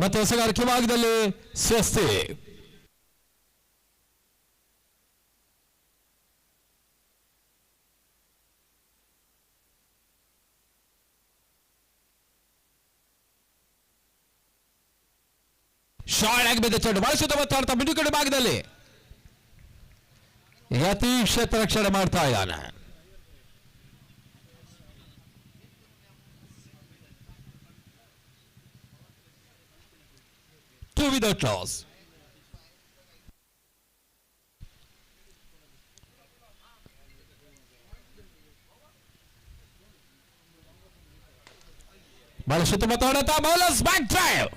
ಮತ್ತೆ ಹೊಸಗಾರಿಕೆ ಭಾಗದಲ್ಲಿ ಸ್ವಸ್ತಿ. ಶಾರ್ಟ್ ಬಿದ್ದ ಚೆಂಡು ಬಹಳ ಸುತ್ತಮುತ್ತ ಮಿಡುಕಡೆ ಭಾಗದಲ್ಲಿ ಯತೀಶ್ ರಕ್ಷಣೆ ಮಾಡ್ತಾ ಇದ್ದಾನೆ. Two without loss. ಬಹಳ ಸುತ್ತಮುತ್ತ ಹೊಡೆತ ಬೌಲರ್ಸ್ ಬ್ಯಾಕ್ ಡ್ರೈವ್.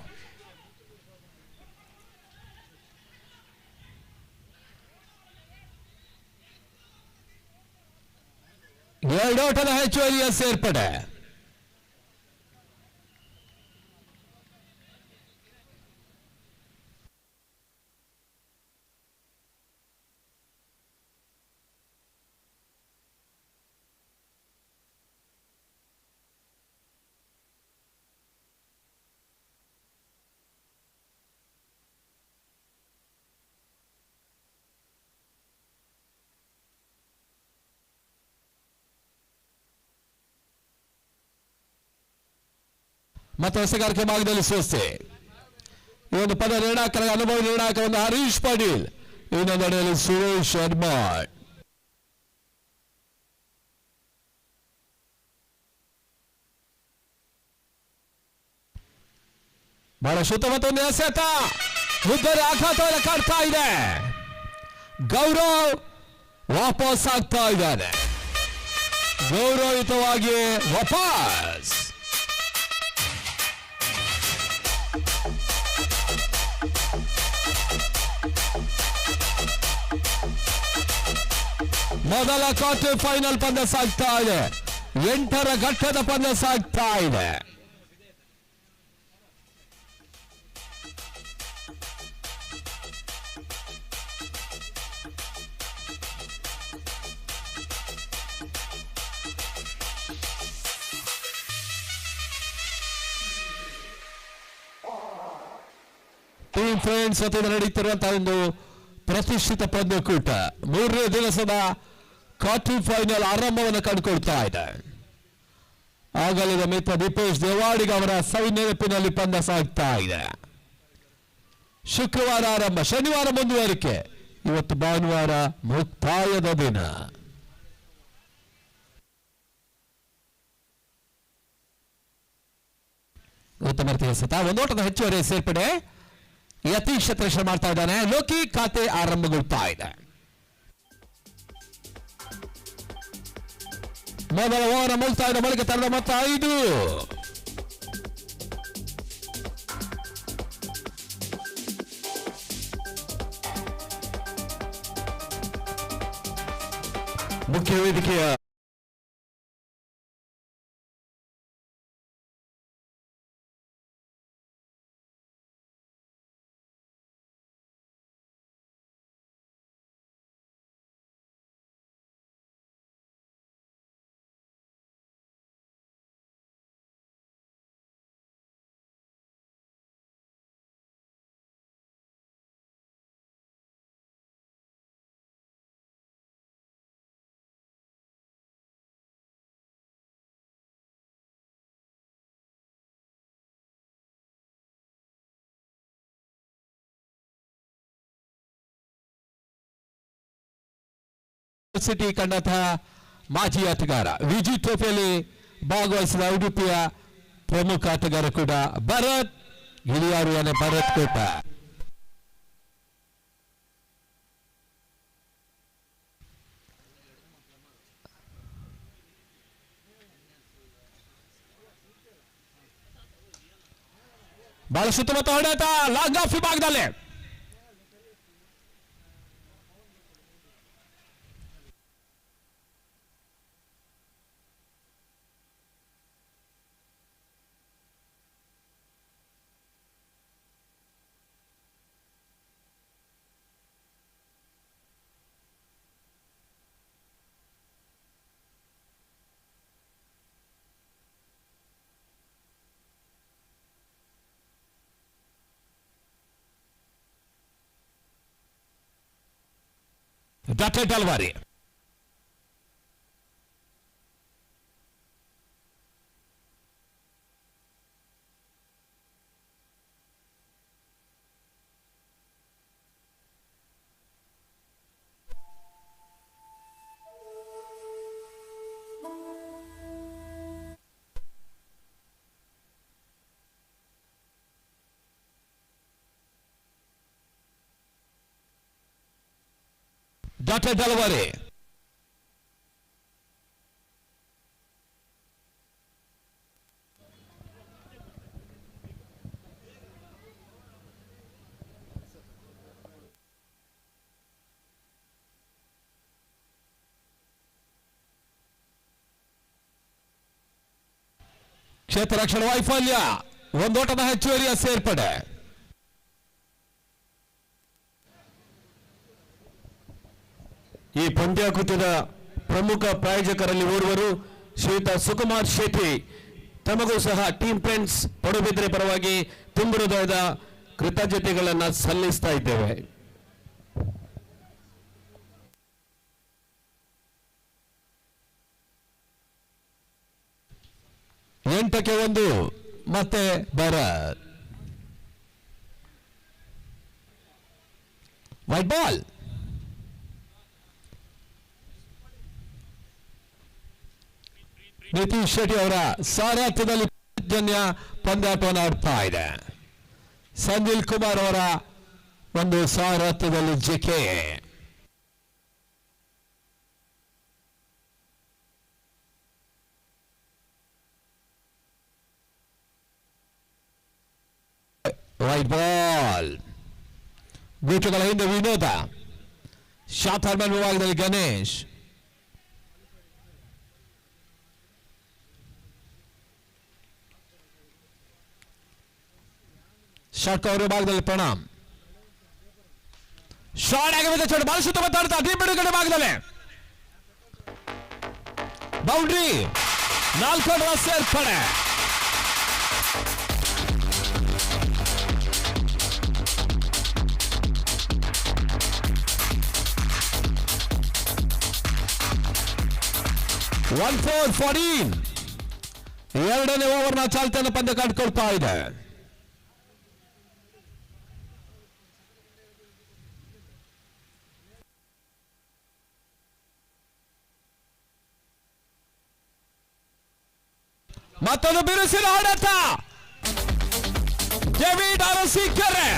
ಎರಡು ಓಟದ ಹೆಚ್ಚುವರಿಯ ಸೇರ್ಪಡೆ. ಮತ್ತೆ ಹೊಸಗಾರಿಕೆ ಭಾಗದಲ್ಲಿ ಸ್ವಸ್ತಿ. ಈ ಒಂದು ಪದ ನಿರ್ಣಾಯಕರ ಅನುಭವ ನಿರ್ಣಾಯಕ ಒಂದು ಹರೀಶ್ ಪಾಟೀಲ್, ಇನ್ನೊಂದು ಅಡಿಯಲ್ಲಿ ಸುರೇಶ್ ಶರ್ಮಾ. ಬಹಳ ಸುತ್ತಮುತ್ತ ಎಸೆತ ಉದ್ದರಿ ಆಘಾತವನ್ನು ಕಾಡ್ತಾ ಇದೆ. ಗೌರವ್ ವಾಪಸ್ ಆಗ್ತಾ ಇದ್ದಾನೆ, ಗೌರವಯುತವಾಗಿ ವಾಪಸ್. ಮೊದಲ ಕ್ವಾರ್ಟರ್ ಫೈನಲ್ ಪಂದ್ಯ ಸಾಗ್ತಾ ಇದೆ, 8ರ ಘಟ್ಟದ ಪಂದ್ಯ ಸಾಗ್ತಾ ಇದೆ. ಟೀಮ್ ಫ್ರೆಂಡ್ಸ್ ವತಿಯಿಂದ ನಡೆಯುತ್ತಿರುವಂತಹ ಒಂದು ಪ್ರತಿಷ್ಠಿತ ಪಂದ್ಯಕೂಟ 3ನೇ ದಿವಸದ ಕ್ವಾರ್ಟರ್ ಫೈನಲ್ ಆರಂಭವನ್ನು ಕಂಡುಕೊಳ್ತಾ ಇದೆ. ಆಗಲಿದ ಮಿತ್ರ ದೀಪೇಶ್ ದೇವಾಡಿಗ ಅವರ ಸವಿನೆನಪಿನಲ್ಲಿ ಪಂದ್ಯ ಸಾಗ್ತಾ ಇದೆ. ಶುಕ್ರವಾರ ಆರಂಭ, ಶನಿವಾರ ಮುಂದುವರಿಕೆ, ಇವತ್ತು ಭಾನುವಾರ ಮುಕ್ತಾಯದ ದಿನ. ಉತ್ತಮ ಎಸೆತ, ಒಂದು ಓಟದ ಹೆಚ್ಚುವರಿ ಸೇರ್ಪಡೆ. ಯತೀಶ್ ರಕ್ಷಣೆ ಮಾಡ್ತಾ ಇದ್ದಾನೆ. ಲೋಕಿ ಖಾತೆ ಆರಂಭಗೊಳ್ತಾ ಇದೆ. ಮೊದಲ ಓವರ್ ಮುಗಿಸ್ತಾ ಇದೆ, ಬಳಿಕ ತಂಡ ಮೊತ್ತ 5. ಮುಖ್ಯ ವೇದಿಕೆಯ ಸಿಟಿ ಕಂಡಂತಹ ಮಾಜಿ ಆಟಗಾರ, ವಿಜಿ ಟ್ರೋಫಿಯಲ್ಲಿ ಭಾಗವಹಿಸಿದ ಉಡುಪಿಯ ಪ್ರಮುಖ ಆಟಗಾರ ಕೂಡ ಭರತ್ ಹಿರಿಯಾರು, ಭರತ್ ಕೋಟ. ಬಹಳ ಸುತ್ತಮುತ್ತ ಹೊಡೆತ ಲಾಂಗ್ ಆಫ್ ವಿಭಾಗದಲ್ಲಿ ಡಾಟೆಡ್ ಅಲ್ವಾರಿ. ಡಾಟೆಡ್ ಅಲ್ವಾರಿ. ಕ್ಷೇತ್ರ ರಕ್ಷಣಾ ವೈಫಲ್ಯ, ಒಂದೋಟದ ಹೆಚ್ಚುವರಿಯ ಸೇರ್ಪಡೆ. ಈ ಪಂದ್ಯಾಕೃತ್ಯದ ಪ್ರಮುಖ ಪ್ರಾಯೋಜಕರಲ್ಲಿ ಓರ್ವರು ಶ್ರೀಯುತ ಸುಕುಮಾರ್ ಶೆಟ್ಟಿ. ತಮಗೂ ಸಹ ಟೀಮ್ ಫ್ರೆಂಡ್ಸ್ ಪಡುಬಿದ್ರೆ ಪರವಾಗಿ ತುಂಬ ಹೃದಯದ ಕೃತಜ್ಞತೆಗಳನ್ನು ಸಲ್ಲಿಸ್ತಾ ಇದ್ದೇವೆ. ಎಂಟಕ್ಕೆ 1 ಮತ್ತೆ ಭರತ್. White ball. ನಿತೀಶ್ ಶೆಟ್ಟಿ ಅವರ ಸಾರಥ್ಯದಲ್ಲಿ ಪಂದ್ಯಾಟವನ್ನು ಆಡ್ತಾ ಇದೆ. ಸಂಜಿಲ್ ಕುಮಾರ್ ಅವರ ಒಂದು ಸಾರಥ್ಯದಲ್ಲಿ ಜೆಕೆ. White ball. ಗೂಟುಗಳ ಹಿಂದೆ ವಿನೋದ. ಶಾತಾರ್ಮನ್ ವಿಭಾಗದಲ್ಲಿ ಗಣೇಶ್. ಶಾಟ್ ಕವರ್ ಭಾಗದಲ್ಲಿ ಪ್ರಣಾಮ್. ಶಾಟ್ ಆಗಿ ಚೋಟ ಬಾಲ್ ಸುತ್ತ ಮಾತಾಡ್ತಾ ಟೀಮ್ ಬಿಡುಗಡೆ ಭಾಗದಲ್ಲಿ ಬೌಂಡ್ರಿ. 4 ರನ್ ಸೇರ್ಪಡೆ. ಎರಡನೇ ಓವರ್ನ ಚಾಲ್ತಿಯನ್ನು ಪಂದ್ಯ ಕಂಡುಕೊಳ್ತಾ ಇದೆ. ಮತ್ತೊಂದು ಬಿರುಸಿನ ಹೊಡೆತ. ಡೇವಿಡ್ ಅರಸೀಕೆರೆ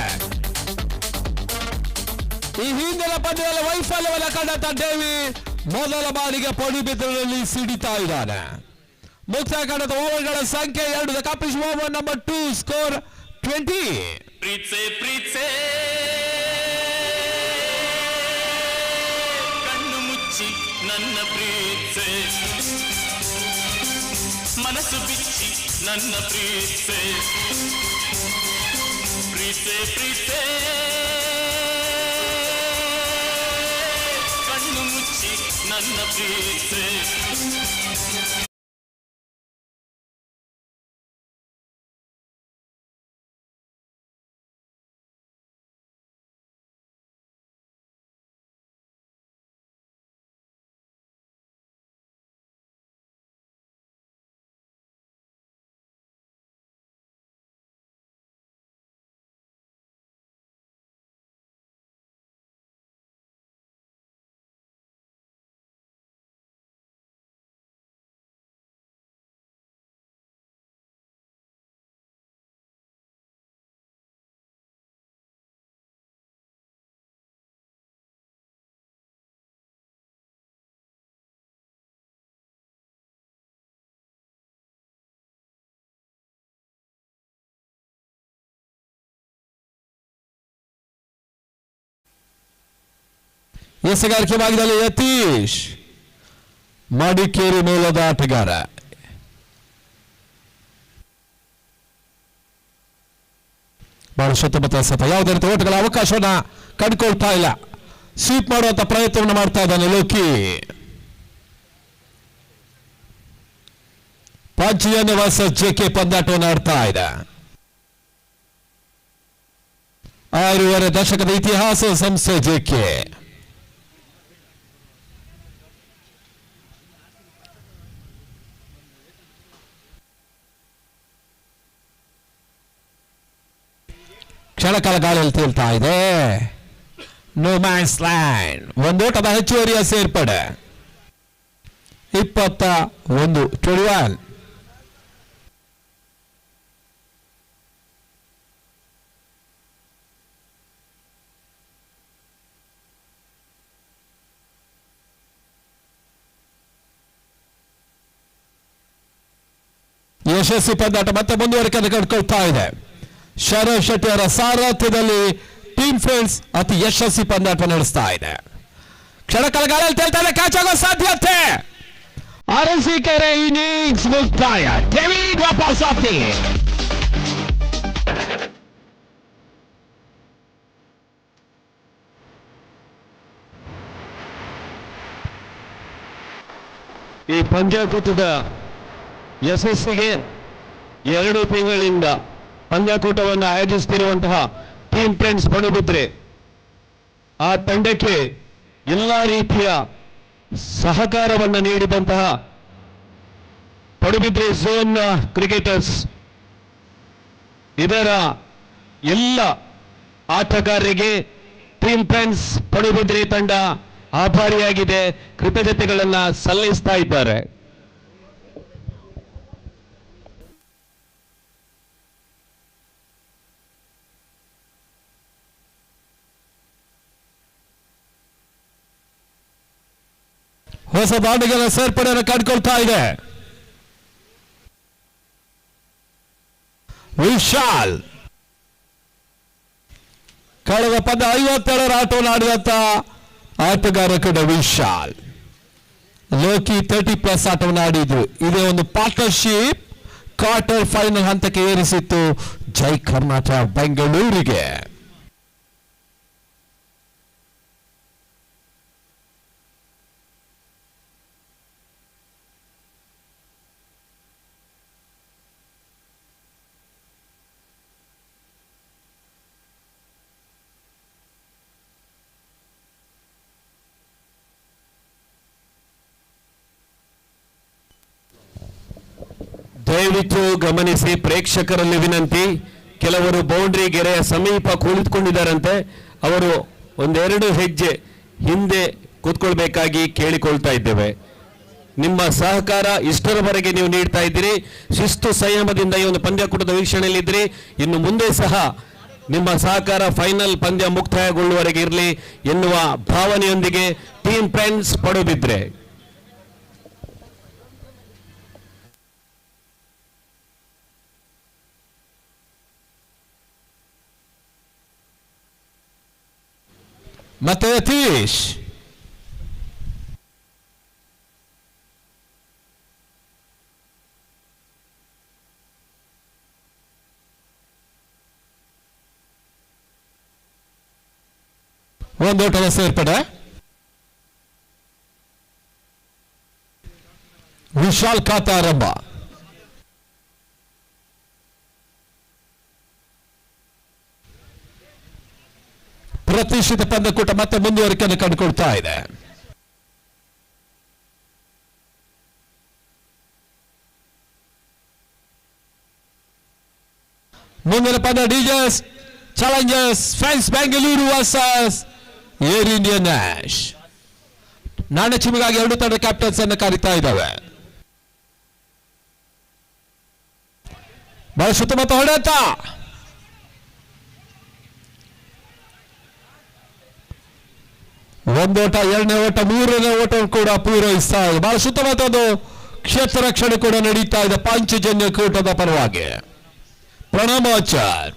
ಈ ಹಿಂದಿನ ಪಂದ್ಯದಲ್ಲಿ ವೈಫಲ್ಯವನ್ನು ಕಂಡಂತ ಡೇವಿಡ್ ಮೊದಲ ಬಾರಿಗೆ ಪಡುಬಿದ್ರೆಯಲ್ಲಿ ಸಿಡಿತಾ ಇದ್ದಾನೆ. ಮುಕ್ತಾಯ ಕಂಡಂತ ಓವರ್ಗಳ ಸಂಖ್ಯೆ 2. ದ ಕಪಿಶ್ ಓವರ್ ನಂಬರ್ 2 ಸ್ಕೋರ್ 20. ಕಣ್ಣು ಮುಚ್ಚಿ ನನ್ನ ಪ್ರೀತ್ಸೆ, ಮನಸ್ಸು ಬಿಚ್ಚಿ ನನ್ನ ಪ್ರೀತ್ಸೆ, ಪ್ರೀತ್ಸೆ ಪ್ರೀತ್ಸೆ, ಕಣ್ಣು ಮುಚ್ಚಿ ನನ್ನ ಪ್ರೀತ್ಸೆ. ಎಸೆಗಾರಿಕೆ ಭಾಗದಲ್ಲಿ ಯತೀಶ್ ಮಡಿಕೇರಿ ಮೂಲದ ಆಟಗಾರ. ಬಹಳ ಶುದ್ಧಮತ ಸತ ಯಾವುದೇ ರೀತಿ ಓಟಗಳ ಅವಕಾಶವನ್ನ ಕಂಡುಕೊಳ್ತಾ ಇಲ್ಲ. ಸ್ವೀಪ್ ಮಾಡುವಂತ ಪ್ರಯತ್ನವನ್ನು ಮಾಡ್ತಾ ಇದ್ದಾನೆ ಲೋಕಿ. ಪಂಚಜನ್ಯ ವರ್ಸಸ್ ಜೆಕೆ ಪಂದ್ಯಾಟವನ್ನು ಆಡ್ತಾ ಇದೆ. 6.5 ದಶಕದ ಇತಿಹಾಸ ಸಂಸ್ಥೆ ಜೆಕೆ. ಕ್ಷಣಕಾಲ ಗಾಳಿಯಲ್ಲಿ ತೇಲ್ತಾ ಇದೆ. No man's land. ಒಂದೋಟದ ಹೆಚ್ಚುವರಿಯ ಸೇರ್ಪಡೆ. 21-21. ಯಶಸ್ವಿ ಪಂದ್ಯಾಟ ಮತ್ತೆ ಮುಂದುವರಿಕೆ ಕಂಡುಕೊಳ್ತಾ ಇದೆ. ಶರತ್ ಶೆಟ್ಟಿ ಅವರ ಸಾರಥ್ಯದಲ್ಲಿ ಟೀಮ್ ಫ್ರೆಂಡ್ಸ್ ಅತಿ ಯಶಸ್ವಿ ಪಂದ್ಯಾಟ ನಡೆಸ್ತಾ ಇದೆ. ಕ್ಷಣಕಾಲ ಗಾಳಿಯಲ್ಲಿ ತೇಲ್ತಾ ಇದೆ. ಕ್ಯಾಚ್ ಆಗೋ ಸಾಧ್ಯತೆ. ಅರಸೀಕೆರೆ ಇನ್ನಿಂಗ್ಸ್ ಮುಕ್ತಾಯ. ಡೇವಿಡ್ ವಾಪಸ್ ಆಫ್ತಿ. ಈ ಪಂದ್ಯಾಕೂಟದ ಯಶಸ್ಸಿಗೆ 2 ತಿಂಗಳಿಂದ ಪಂದ್ಯಾಕೂಟವನ್ನು ಆಯೋಜಿಸುತ್ತಿರುವಂತಹ ಟೀಮ್ ಫ್ರೆಂಡ್ಸ್ ಪಡುಬಿದ್ರೆ ಆ ತಂಡಕ್ಕೆ ಎಲ್ಲ ರೀತಿಯ ಸಹಕಾರವನ್ನು ನೀಡಿದಂತಹ ಪಡುಬಿದ್ರೆ ಝೋನ್ನ ಕ್ರಿಕೆಟರ್ಸ್, ಇದರ ಎಲ್ಲ ಆಟಗಾರರಿಗೆ ಟೀಮ್ ಫ್ರೆಂಡ್ಸ್ ಪಡುಬಿದ್ರೆ ತಂಡ ಆಭಾರಿಯಾಗಿದೆ, ಕೃತಜ್ಞತೆಗಳನ್ನು ಸಲ್ಲಿಸ್ತಾ ಇದ್ದಾರೆ. ಹೊಸ ದಾಂಡಿಗಳ ಸೇರ್ಪಡೆಯನ್ನು ಕಂಡುಕೊಳ್ತಾ ಇದೆ. ವಿಶಾಲ್ ಕಳೆದ ಪಂದ್ಯ 57 ಆಟವನ್ನು ಆಡಿದಂತ ಆಟಗಾರ ಕೂಡ ವಿಶಾಲ್. ಲೋಕಿ 30+ ಆಟವನ್ನು ಆಡಿದ್ರು. ಇದೇ ಒಂದು ಪಾರ್ಟ್ನರ್ಶಿಪ್ ಕ್ವಾರ್ಟರ್ ಫೈನಲ್ ಹಂತಕ್ಕೆ ಏರಿಸಿತ್ತು ಜೈ ಕರ್ನಾಟಕ ಬೆಂಗಳೂರಿಗೆ. ದಯವಿಟ್ಟು ಗಮನಿಸಿ, ಪ್ರೇಕ್ಷಕರಲ್ಲಿ ವಿನಂತಿ. ಕೆಲವರು ಬೌಂಡ್ರಿ ಗೆರೆಯ ಸಮೀಪ ಕುಳಿತುಕೊಂಡಿದ್ದಾರಂತೆ. ಅವರು 1-2 ಹೆಜ್ಜೆ ಹಿಂದೆ ಕೂತ್ಕೊಳ್ಬೇಕಾಗಿ ಕೇಳಿಕೊಳ್ತಾ ಇದ್ದೇವೆ. ನಿಮ್ಮ ಸಹಕಾರ ಇಷ್ಟರವರೆಗೆ ನೀವು ನೀಡ್ತಾ ಇದ್ದೀರಿ. ಶಿಸ್ತು ಸಂಯಮದಿಂದ ಈ ಒಂದು ಪಂದ್ಯಾಕೂಟದ ವೀಕ್ಷಣೆಯಲ್ಲಿದ್ದೀರಿ. ಇನ್ನು ಮುಂದೆ ಸಹ ನಿಮ್ಮ ಸಹಕಾರ ಫೈನಲ್ ಪಂದ್ಯ ಮುಕ್ತಾಯಗೊಳ್ಳುವವರೆಗೆ ಇರಲಿ ಎನ್ನುವ ಭಾವನೆಯೊಂದಿಗೆ ಟೀಮ್ ಫ್ರೆಂಡ್ಸ್ ಪಡುಬಿದ್ರೆ. ಮತ್ತೆ ಯತೀಶ್ ಒಂದೋಟದ ಸೇರ್ಪಡೆ. ವಿಶಾಲ್ ಖಾತಾ ಆರಂಭ. ಪ್ರತಿಷ್ಠಿತ ಪಂದ್ಯಕೂಟ ಮತ್ತೆ ಮುಂದುವರಿಕೆಯನ್ನು ಕಂಡುಕೊಳ್ತಾ ಇದೆ. ಮುಂದಿನ ಪಂದ್ಯ DJs challengers friends Bengaluru versus Air India Nash. ನಾಣ್ಯ ಚಿಮ್ಮಿಗಾಗಿ 2 ತಂಡ ಕ್ಯಾಪ್ಟನ್ಸ್ ಅನ್ನು ಕರೀತಾ ಇದ್ದಾವೆ. ಬಹಳ ಸುತ್ತಮುತ್ತ ಹೊಡೆತ. ಒಂದೋಟ, 2ನೇ ಓಟ, 3ನೇ ಓಟ ಕೂಡ ಪೂರೈಸ್ತಾ ಇದೆ. ಬಹಳ ಸುತ್ತಮುತ್ತ ಒಂದು ಕ್ಷೇತ್ರ ರಕ್ಷಣೆ ಕೂಡ ನಡೀತಾ ಇದೆ ಪಾಂಚಜನ್ಯ ಕೂಟದ ಪರವಾಗಿ. ಪ್ರಣಾಮಾಚಾರ್.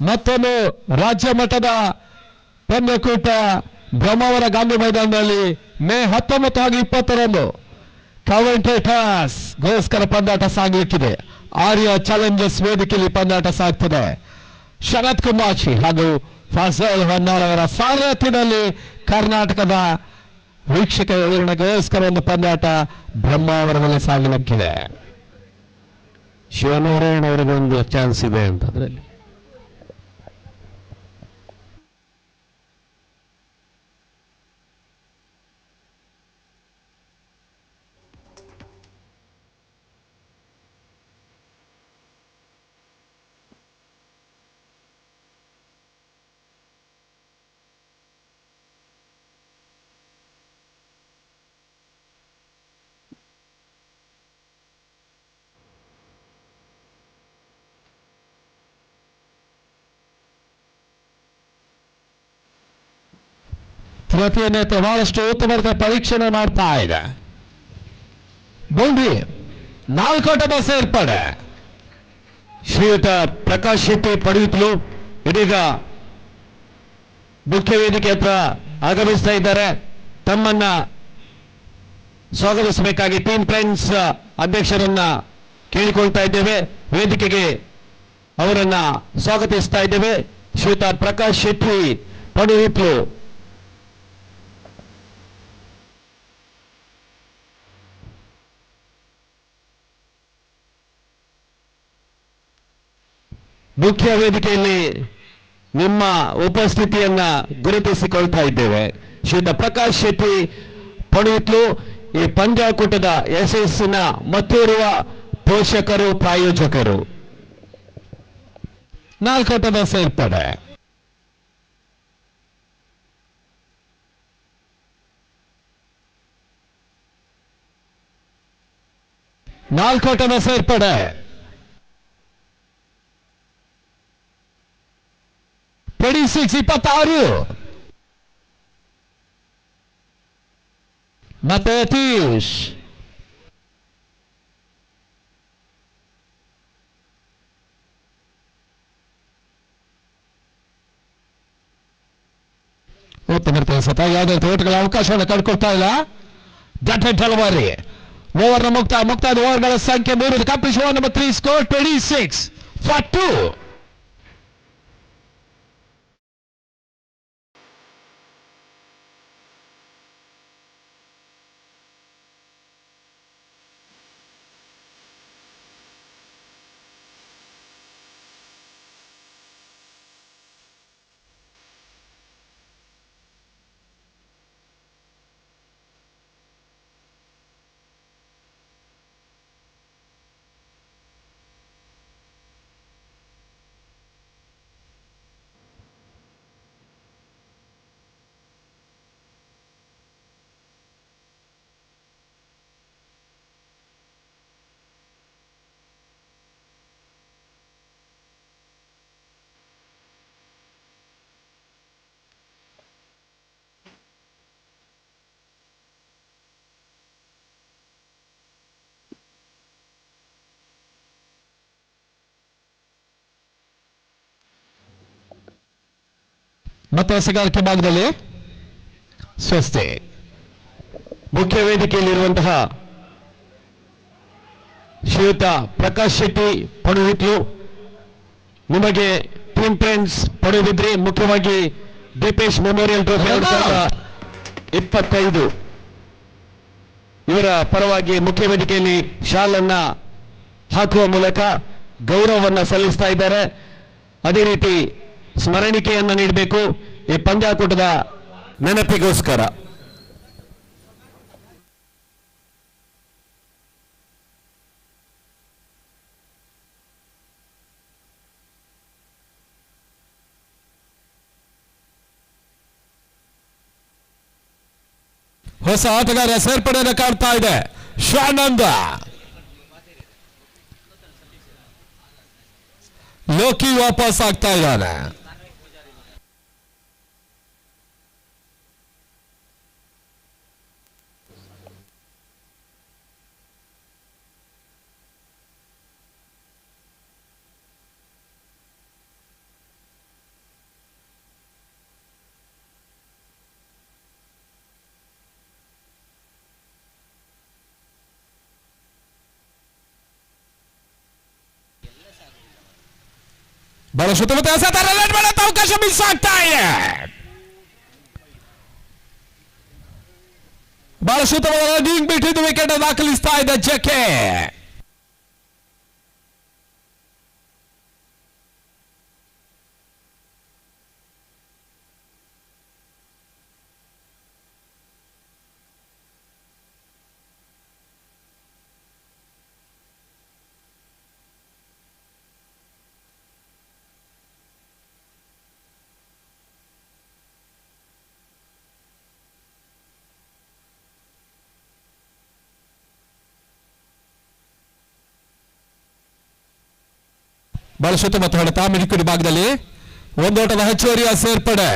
ಮತ್ತೊಂದು ರಾಜ್ಯ ಮಟ್ಟದ ಪಂದ್ಯಕೂಟ ಬ್ರಹ್ಮಾವರ ಗಾಂಧಿ ಮೈದಾನದಲ್ಲಿ ಮೇ 19 ಹಾಗೂ 20ರಂದು ಕಮೆಂಟೇಟರ್ಸ್ ಗೋಸ್ಕರ ಪಂದ್ಯಾಟ ಸಾಗಲಿಕ್ಕಿದೆ. ಆರ್ಯ ಚಾಲೆಂಜರ್ಸ್ ವೇದಿಕೆಯಲ್ಲಿ ಪಂದ್ಯಾಟ ಸಾಗ್ತದೆ. ಶರತ್ ಕುಮಾಶಿ ಹಾಗೂ ಫಜಲ್ ಹೊನ್ನಾಳ್ ಅವರ ಸಾರಥ್ಯದಲ್ಲಿ ಕರ್ನಾಟಕದ ವೀಕ್ಷಕ ವಿವರಣೆಗೋಸ್ಕರ ಒಂದು ಪಂದ್ಯಾಟ ಬ್ರಹ್ಮಾವರದಲ್ಲಿ ಸಾಗಲಿಕ್ಕಿದೆ. ಶಿವನಾರಾಯಣ ಅವರಿಗೊಂದು ಚಾನ್ಸ್ ಇದೆ ಅಂತ ಅದರಲ್ಲಿ. ಪ್ರತಿಯೊಂದು ಬಹಳಷ್ಟು ಉತ್ತಮ ಪರೀಕ್ಷಣೆ ಮಾಡ್ತಾ ಇದೆ. ಬೌಂಡ್ರಿ 4 ಓಟದ ಸೇರ್ಪಡೆ. ಶ್ರೀಯುತ ಪ್ರಕಾಶ್ ಶೆಟ್ಟಿ ಪಡೆಯುತ್ತಲು ಇದೀಗ ಮುಖ್ಯ ವೇದಿಕೆ ಹತ್ರ ಆಗಮಿಸ್ತಾ ಇದ್ದಾರೆ. ತಮ್ಮನ್ನ ಸ್ವಾಗತಿಸಬೇಕಾಗಿ ಟೀಮ್ ಫ್ರೆಂಡ್ಸ್ ಅಧ್ಯಕ್ಷರನ್ನ ಕೇಳಿಕೊಳ್ತಾ ಇದ್ದೇವೆ. ವೇದಿಕೆಗೆ ಅವರನ್ನ ಸ್ವಾಗತಿಸ್ತಾ ಇದ್ದೇವೆ. ಶ್ರೀಯುತ ಪ್ರಕಾಶ್ ಶೆಟ್ಟಿ ಪಡೆಯುತ್ತಲು ಮುಖ್ಯ ವೇದಿಕೆಯಲ್ಲಿ ನಿಮ್ಮ ಉಪಸ್ಥಿತಿಯನ್ನ ಗುರುತಿಸಿಕೊಳ್ತಾ ಇದ್ದೇವೆ. ಶ್ರೀಯುತ ಪ್ರಕಾಶ್ ಶೆಟ್ಟಿ ಪಡೆಯುತ್ತಲು ಈ ಪಂದ್ಯಾಕೂಟದ ಯಶಸ್ಸಿನ ಮತ್ತೋರ್ವ ಪೋಷಕರು ಪ್ರಾಯೋಜಕರು. 4 ಓಟದ ಸೇರ್ಪಡೆ. ನಾಲ್ಕು ಓಟದ ಸೇರ್ಪಡೆ. 26 ಮತ್ತೆ ಯತೀಶ್. ಉತ್ತಮ ಕೆಲಸ. ಯಾವುದೇ ಓಟ್ಗಳ ಅವಕಾಶವನ್ನು ಕಳ್ಕೊಳ್ತಾ ಇಲ್ಲ. Dotted delivery. ಓವರ್ನ ಮುಕ್ತಾಯದ ಓವರ್ಗಳ ಸಂಖ್ಯೆ 3. Complete over number 3 score 26-2. ಮತ್ತೆ ಹೊಸಗಾರಿಕೆ ಭಾಗದಲ್ಲಿ ಸ್ವಸ್ತಿ. ಮುಖ್ಯ ವೇದಿಕೆಯಲ್ಲಿರುವಂತಹ ಶ್ರೀಯುತ ಪ್ರಕಾಶ್ ಶೆಟ್ಟಿ ಪಡೆಯುತ್ತಲು ನಿಮಗೆ ಟೀಮ್ ಫ್ರೆಂಡ್ಸ್ ಪಡೆಯುತ್ತಿದ್ರಿ. ಮುಖ್ಯವಾಗಿ ದೀಪೇಶ್ ಮೆಮೋರಿಯಲ್ ಟ್ರೋಫಿ 2025 ಇವರ ಪರವಾಗಿ ಮುಖ್ಯ ವೇದಿಕೆಯಲ್ಲಿ ಶಾಲನ್ನ ಹಾಕುವ ಮೂಲಕ ಗೌರವವನ್ನು ಸಲ್ಲಿಸ್ತಾ ಇದ್ದಾರೆ. ಅದೇ ರೀತಿ ಸ್ಮರಣಿಕೆಯನ್ನು ನೀಡಬೇಕು ಈ ಪಂದ್ಯಾಕೂಟದ ನೆನಪಿಗೋಸ್ಕರ. ಹೊಸ ಆಟಗಾರ ಸೇರ್ಪಡೆಯನ್ನು ಕಾಡ್ತಾ ಇದೆ. ಶಾನಂದ ಲೋಕಿ ವಾಪಸ್ ಆಗ್ತಾ ಇದ್ದಾನೆ. ಬಹಳ ಸುತ್ತಮುತ್ತ ಎಸೆತಾರೆ, ರನ್ ಮಾಡೋ ಅವಕಾಶ ಮಿಸ್ ಆಗ್ತಾ ಇದೆ. ಬಹಳ ಸುತ್ತಮುತ್ತ ರನ್ನಿಂಗ್ ಬಿಟ್ಟಿದ್ದು ವಿಕೆಟ್ ದಾಖಲಿಸ್ತಾ ಇದೆ ಜೆಕೆ. ಬಹಳ ಸುತ್ತಮುತ್ತ ಹೊಡೆತ ಮಿಡಿಕುಡಿ ಭಾಗದಲ್ಲಿ ಒಂದೋಟದ ಹೆಚ್ಚುವರಿಯ ಸೇರ್ಪಡೆ.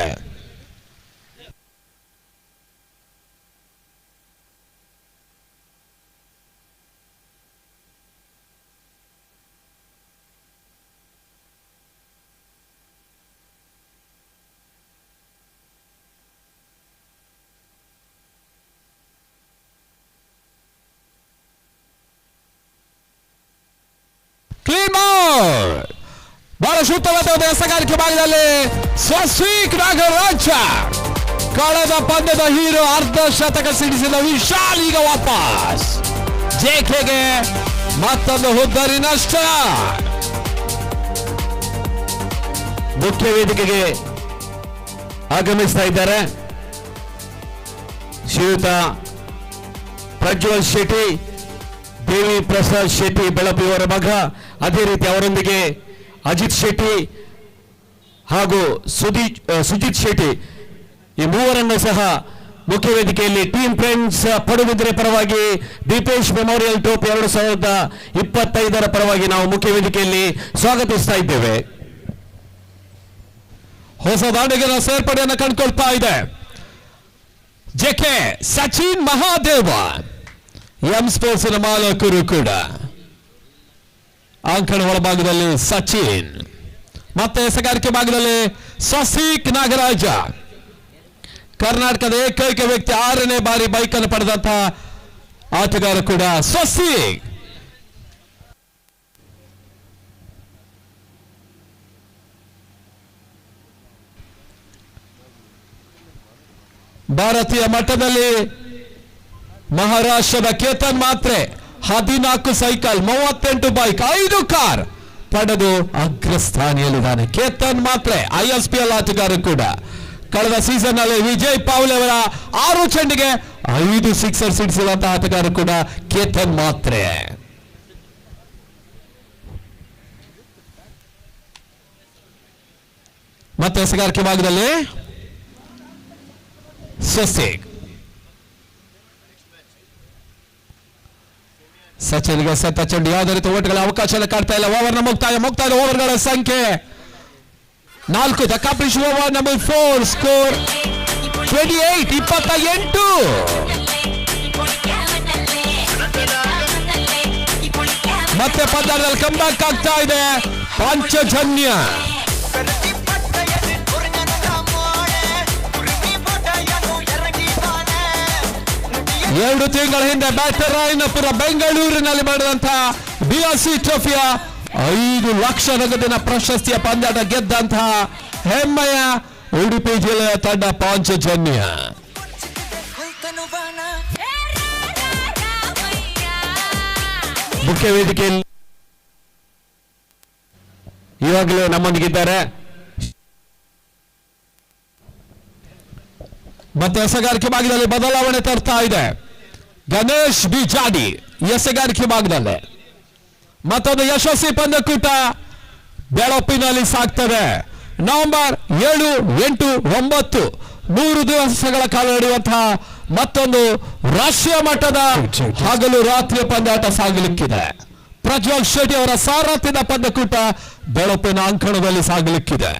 Clean out. ಬಹಳ ಸೂಕ್ತವಾದ ಎಸಗಾರಿಕೆ ಭಾಗದಲ್ಲಿ ಸ್ವಸ್ವೀಕ್ ನಾಗರಾಜ ಕಳೆದ ಪಂದ್ಯದ ಹೀರೋ ಅರ್ಧ ಶತಕ ಸಿಡಿಸಿದ ವಿಶಾಲ್ ಈಗ ವಾಪಸ್. ಜೆಕೆಗೆ ಮತ್ತೊಂದು ಹುದ್ದರಿ ನಷ್ಟ. ಮುಖ್ಯ ವೇದಿಕೆಗೆ ಆಗಮಿಸ್ತಾ ಇದ್ದಾರೆ ಶ್ರೀಯುತ ಪ್ರಜ್ವಲ್ ಶೆಟ್ಟಿ, ದೇವಿ ಪ್ರಸಾದ್ ಶೆಟ್ಟಿ ಬೆಳಪು ಇವರ ಮಗ, ಅದೇ ರೀತಿ ಅವರೊಂದಿಗೆ ಅಜಿತ್ ಶೆಟ್ಟಿ ಹಾಗೂ ಸುಜಿತ್ ಶೆಟ್ಟಿ, ಈ ಮೂವರನ್ನು ಸಹ ಮುಖ್ಯ ವೇದಿಕೆಯಲ್ಲಿ ಟೀಮ್ ಫ್ರೆಂಡ್ಸ್ ಪಡುಬಿದ್ರೆ ಪರವಾಗಿ ದೀಪೇಶ್ ಮೆಮೋರಿಯಲ್ ಟೋಪಿ 2025 ಪರವಾಗಿ ನಾವು ಮುಖ್ಯ ವೇದಿಕೆಯಲ್ಲಿ ಸ್ವಾಗತಿಸ್ತಾ ಇದ್ದೇವೆ. ಹೊಸ ದಾಂಡಿಗರ ಸೇರ್ಪಡೆಯನ್ನು ಕಂಡುಕೊಳ್ತಾ ಇದೆ JK. Sachin Mahadev M sports ಮಾಲಕರು ಕೂಡ. ಅಂಕಣ ಒಳಭಾಗದಲ್ಲಿ ಸಚಿನ್, ಮತ್ತೆ ಎಸಗಾರಿಕೆ ಭಾಗದಲ್ಲಿ ಸ್ವಸ್ತಿಕ್ ನಾಗರಾಜ. ಕರ್ನಾಟಕದ ಏಕೈಕ ವ್ಯಕ್ತಿ 6ನೇ ಬಾರಿ ಬೈಕ್ ಅನ್ನು ಪಡೆದಂತಹ ಆಟಗಾರ ಕೂಡ ಸ್ವಸ್ತಿಕ್. ಭಾರತೀಯ ಮಟ್ಟದಲ್ಲಿ ಮಹಾರಾಷ್ಟ್ರದ ಕೇತನ್ ಮಾತ್ರೆ 14 ಸೈಕಲ್, 38 ಬೈಕ್, 5 ಕಾರ್ ಪಡೆದು ಅಗ್ರಸ್ಥಾನಿಯಲ್ಲಿದ್ದಾನೆ. ಕೇತನ್ ಮಾತ್ರೆ ISPL ಆಟಗಾರ ಕೂಡ. ಕಳೆದ ಸೀಸನ್ ನಲ್ಲಿ ವಿಜಯ್ ಪಾವ್ಲೆ ಅವರ 6 ಚೆಂಡಿಗೆ 5 ಸಿಕ್ಸರ್ ಸಿಡಿಸಿದಂತಹ ಆಟಗಾರ ಕೂಡ ಕೇತನ್ ಮಾತ್ರೆ. ಮತ್ತೆ ಎಸಗಾರಿಕೆ ಭಾಗದಲ್ಲಿ ಸ್ವಸ್ತಿಕ್. ಸಚಿನ್ಗೆ ಸತ್ತ ಚೆಂಡು, ಯಾವುದೇ ರೀತಿ ಓಟ್ಗಳ ಅವಕಾಶ ಕಾಡ್ತಾ ಇಲ್ಲ. ಓವರ್ನ ಮುಕ್ತಾಯ ಓವರ್ಗಳ ಸಂಖ್ಯೆ 4. The complete over number 4. Score 28. ಮತ್ತೆ ಪಂದ್ಯದಲ್ಲಿ ಕಂಬ್ಯಾಕ್ ಆಗ್ತಾ ಇದೆ ಪಾಂಚಜನ್ಯ. 2 ತಿಂಗಳ ಹಿಂದೆ ಬ್ಯಾಟರಾಯನಪುರ ಬೆಂಗಳೂರಿನಲ್ಲಿ ಮಾಡಿದಂತಹ BRC ಟ್ರೋಫಿಯ 5 ಲಕ್ಷ ನಗದಿನ ಪ್ರಶಸ್ತಿಯ ಪಂದ್ಯಾಟ ಗೆದ್ದಂತಹ ಹೆಮ್ಮೆಯ ಉಡುಪಿ ಜಿಲ್ಲೆಯ ತಂಡ ಪಾಂಚಜನ್ಯ. ಮುಖ್ಯ ವೇದಿಕೆಯಲ್ಲಿ ಇವಾಗಲೇ ನಮ್ಮೊಂದಿಗಿದ್ದಾರೆ ಮತ್ತೆ ಎಸಗಾರಿಕೆ ಭಾಗದಲ್ಲಿ ಬದಲಾವಣೆ ತರ್ತಾ ಇದೆ ಗಣೇಶ್ ಬಿಜಾಡಿ. ಎಸಗಾರಿಕೆ ಭಾಗದಲ್ಲಿ ಮತ್ತೊಂದು ಯಶಸ್ವಿ ಪಂದ್ಯಕೂಟ ಬೆಳಪಿನಲ್ಲಿ ಸಾಗ್ತದೆ. ನವೆಂಬರ್ 7, 8, 9 3 ದಿವಸಗಳ ಕಾಲ ನಡೆಯುವಂತಹ ಮತ್ತೊಂದು ರಾಷ್ಟ್ರೀಯ ಮಟ್ಟದ ಹಗಲು ರಾತ್ರಿ ಪಂದ್ಯಾಟ ಸಾಗಲಿಕ್ಕಿದೆ. ಪ್ರಜ್ವಲ್ ಶೆಟ್ಟಿ ಅವರ ಸಾರಥ್ಯದ ಪಂದ್ಯಕೂಟ ಬೆಳಪಿನ ಅಂಕಣದಲ್ಲಿ ಸಾಗಲಿಕ್ಕಿದೆ.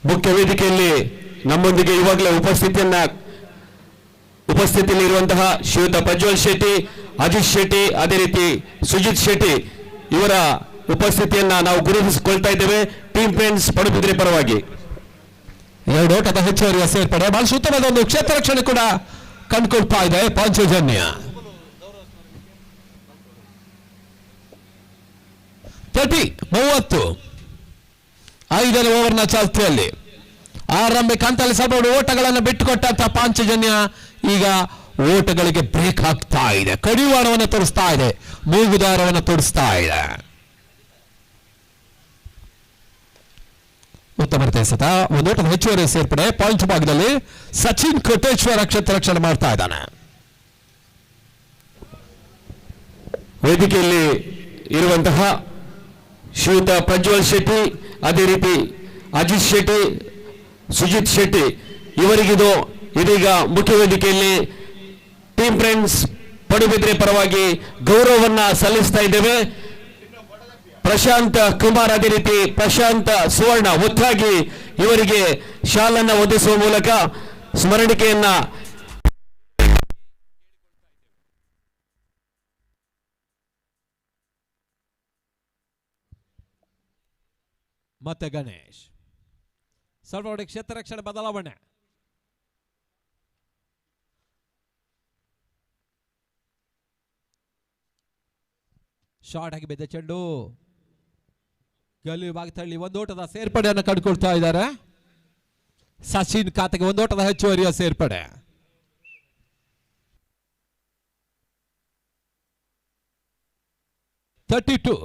ಮುಖ್ಯ ವೇದಿಕೆಯಲ್ಲಿ ನಮ್ಮೊಂದಿಗೆ ಇವಾಗಲೇ ಉಪಸ್ಥಿತಿಯಲ್ಲಿರುವಂತಹ ಶ್ರೀಯುತ ಪ್ರಜ್ವಲ್ ಶೆಟ್ಟಿ, ಅಜಿತ್ ಶೆಟ್ಟಿ, ಅದೇ ರೀತಿ ಸುಜಿತ್ ಶೆಟ್ಟಿ ಇವರ ಉಪಸ್ಥಿತಿಯನ್ನ ನಾವು ಗುರುತಿಸಿಕೊಳ್ತಾ ಇದ್ದೇವೆ ಟೀಮ್ ಫ್ರೆಂಡ್ಸ್ ಪಡುಬಿದ್ರೆ ಪರವಾಗಿ. ಎರಡು ಓಟದ ಹೆಚ್ಚುವರಿಯ ಸೇರ್ಪಡೆ ಬಹಳ ಉತ್ತಮವಾದ ಒಂದು ಕ್ಷೇತ್ರ ರಕ್ಷಣೆ ಕೂಡ ಕಂಡುಕೊಳ್ತಾ ಇದೆ ಪಾಂಚಜನ್ಯ. 30 5ನೇ ಓವರ್ನ ಚಾಲ್ತಿಯಲ್ಲಿ ಆರಂಭಿಕ ಹಂತದಲ್ಲಿ ಸ್ವಲ್ಪ ಓಟಗಳನ್ನು ಬಿಟ್ಟುಕೊಟ್ಟಂತ ಪಾಂಚಜನ್ಯ ಈಗ ಓಟಗಳಿಗೆ ಬ್ರೇಕ್ ಹಾಕ್ತಾ ಇದೆ, ಕಡಿವಾಣವನ್ನು ತೋರಿಸ್ತಾ ಇದೆ, ಮೂಗುದಾರವನ್ನು ತೋರಿಸ್ತಾ ಇದೆ. ಉತ್ತಮ ಎಸೆತ, ಒಂದು ಓಟದ ಹೆಚ್ಚುವರಿ ಸೇರ್ಪಡೆ ಪಾಯಿಂಟ್ ಭಾಗದಲ್ಲಿ ಸಚಿನ್ ಕೋಟೇಶ್ವರ ಕ್ಷೇತ್ರ ರಕ್ಷಣೆ ಮಾಡ್ತಾ ಇದ್ದಾನೆ. ವೇದಿಕೆಯಲ್ಲಿ ಇರುವಂತಹ ಶ್ರೀಯುತ ಪ್ರಜ್ವಲ್ ಶೆಟ್ಟಿ, ಅದೇ ರೀತಿ ಅಜಿತ್ ಶೆಟ್ಟಿ, ಸುಜಿತ್ ಶೆಟ್ಟಿ ಇವರಿಗಿದು ಇದೀಗ ಮುಖ್ಯ ವೇದಿಕೆಯಲ್ಲಿ ಟೀಮ್ ಫ್ರೆಂಡ್ಸ್ ಪಡುಬಿದ್ರೆ ಪರವಾಗಿ ಗೌರವವನ್ನ ಸಲ್ಲಿಸ್ತಾ ಇದ್ದೇವೆ. ಪ್ರಶಾಂತ್ ಕುಮಾರ್ ಅದೇ ರೀತಿ ಪ್ರಶಾಂತ್ ಸುವರ್ಣ ಒತ್ತಾಗಿ ಇವರಿಗೆ ಶಾಲನ್ನು ಒದಿಸುವ ಮೂಲಕ ಸ್ಮರಣಿಕೆಯನ್ನ ಮತ್ತೆ ಗಣೇಶ್ ಸರ್ವೋಡಿ ಕ್ಷೇತ್ರ ರಕ್ಷಣೆ ಬದಲಾವಣೆ. ಶಾರ್ಟ್ ಆಗಿ ಬಿದ್ದ ಚೆಂಡು ಗಲ್ಲಿ ಭಾಗ ತಳ್ಳಿ ಒಂದು ಓಟದ ಸೇರ್ಪಡೆಯನ್ನು ಕಂಡುಕೊಳ್ತಾ ಇದ್ದಾರೆ. ಸಚಿನ್ ಖಾತೆಗೆ ಒಂದು ಓಟದ ಹೆಚ್ಚುವರಿಯ ಸೇರ್ಪಡೆ. $32.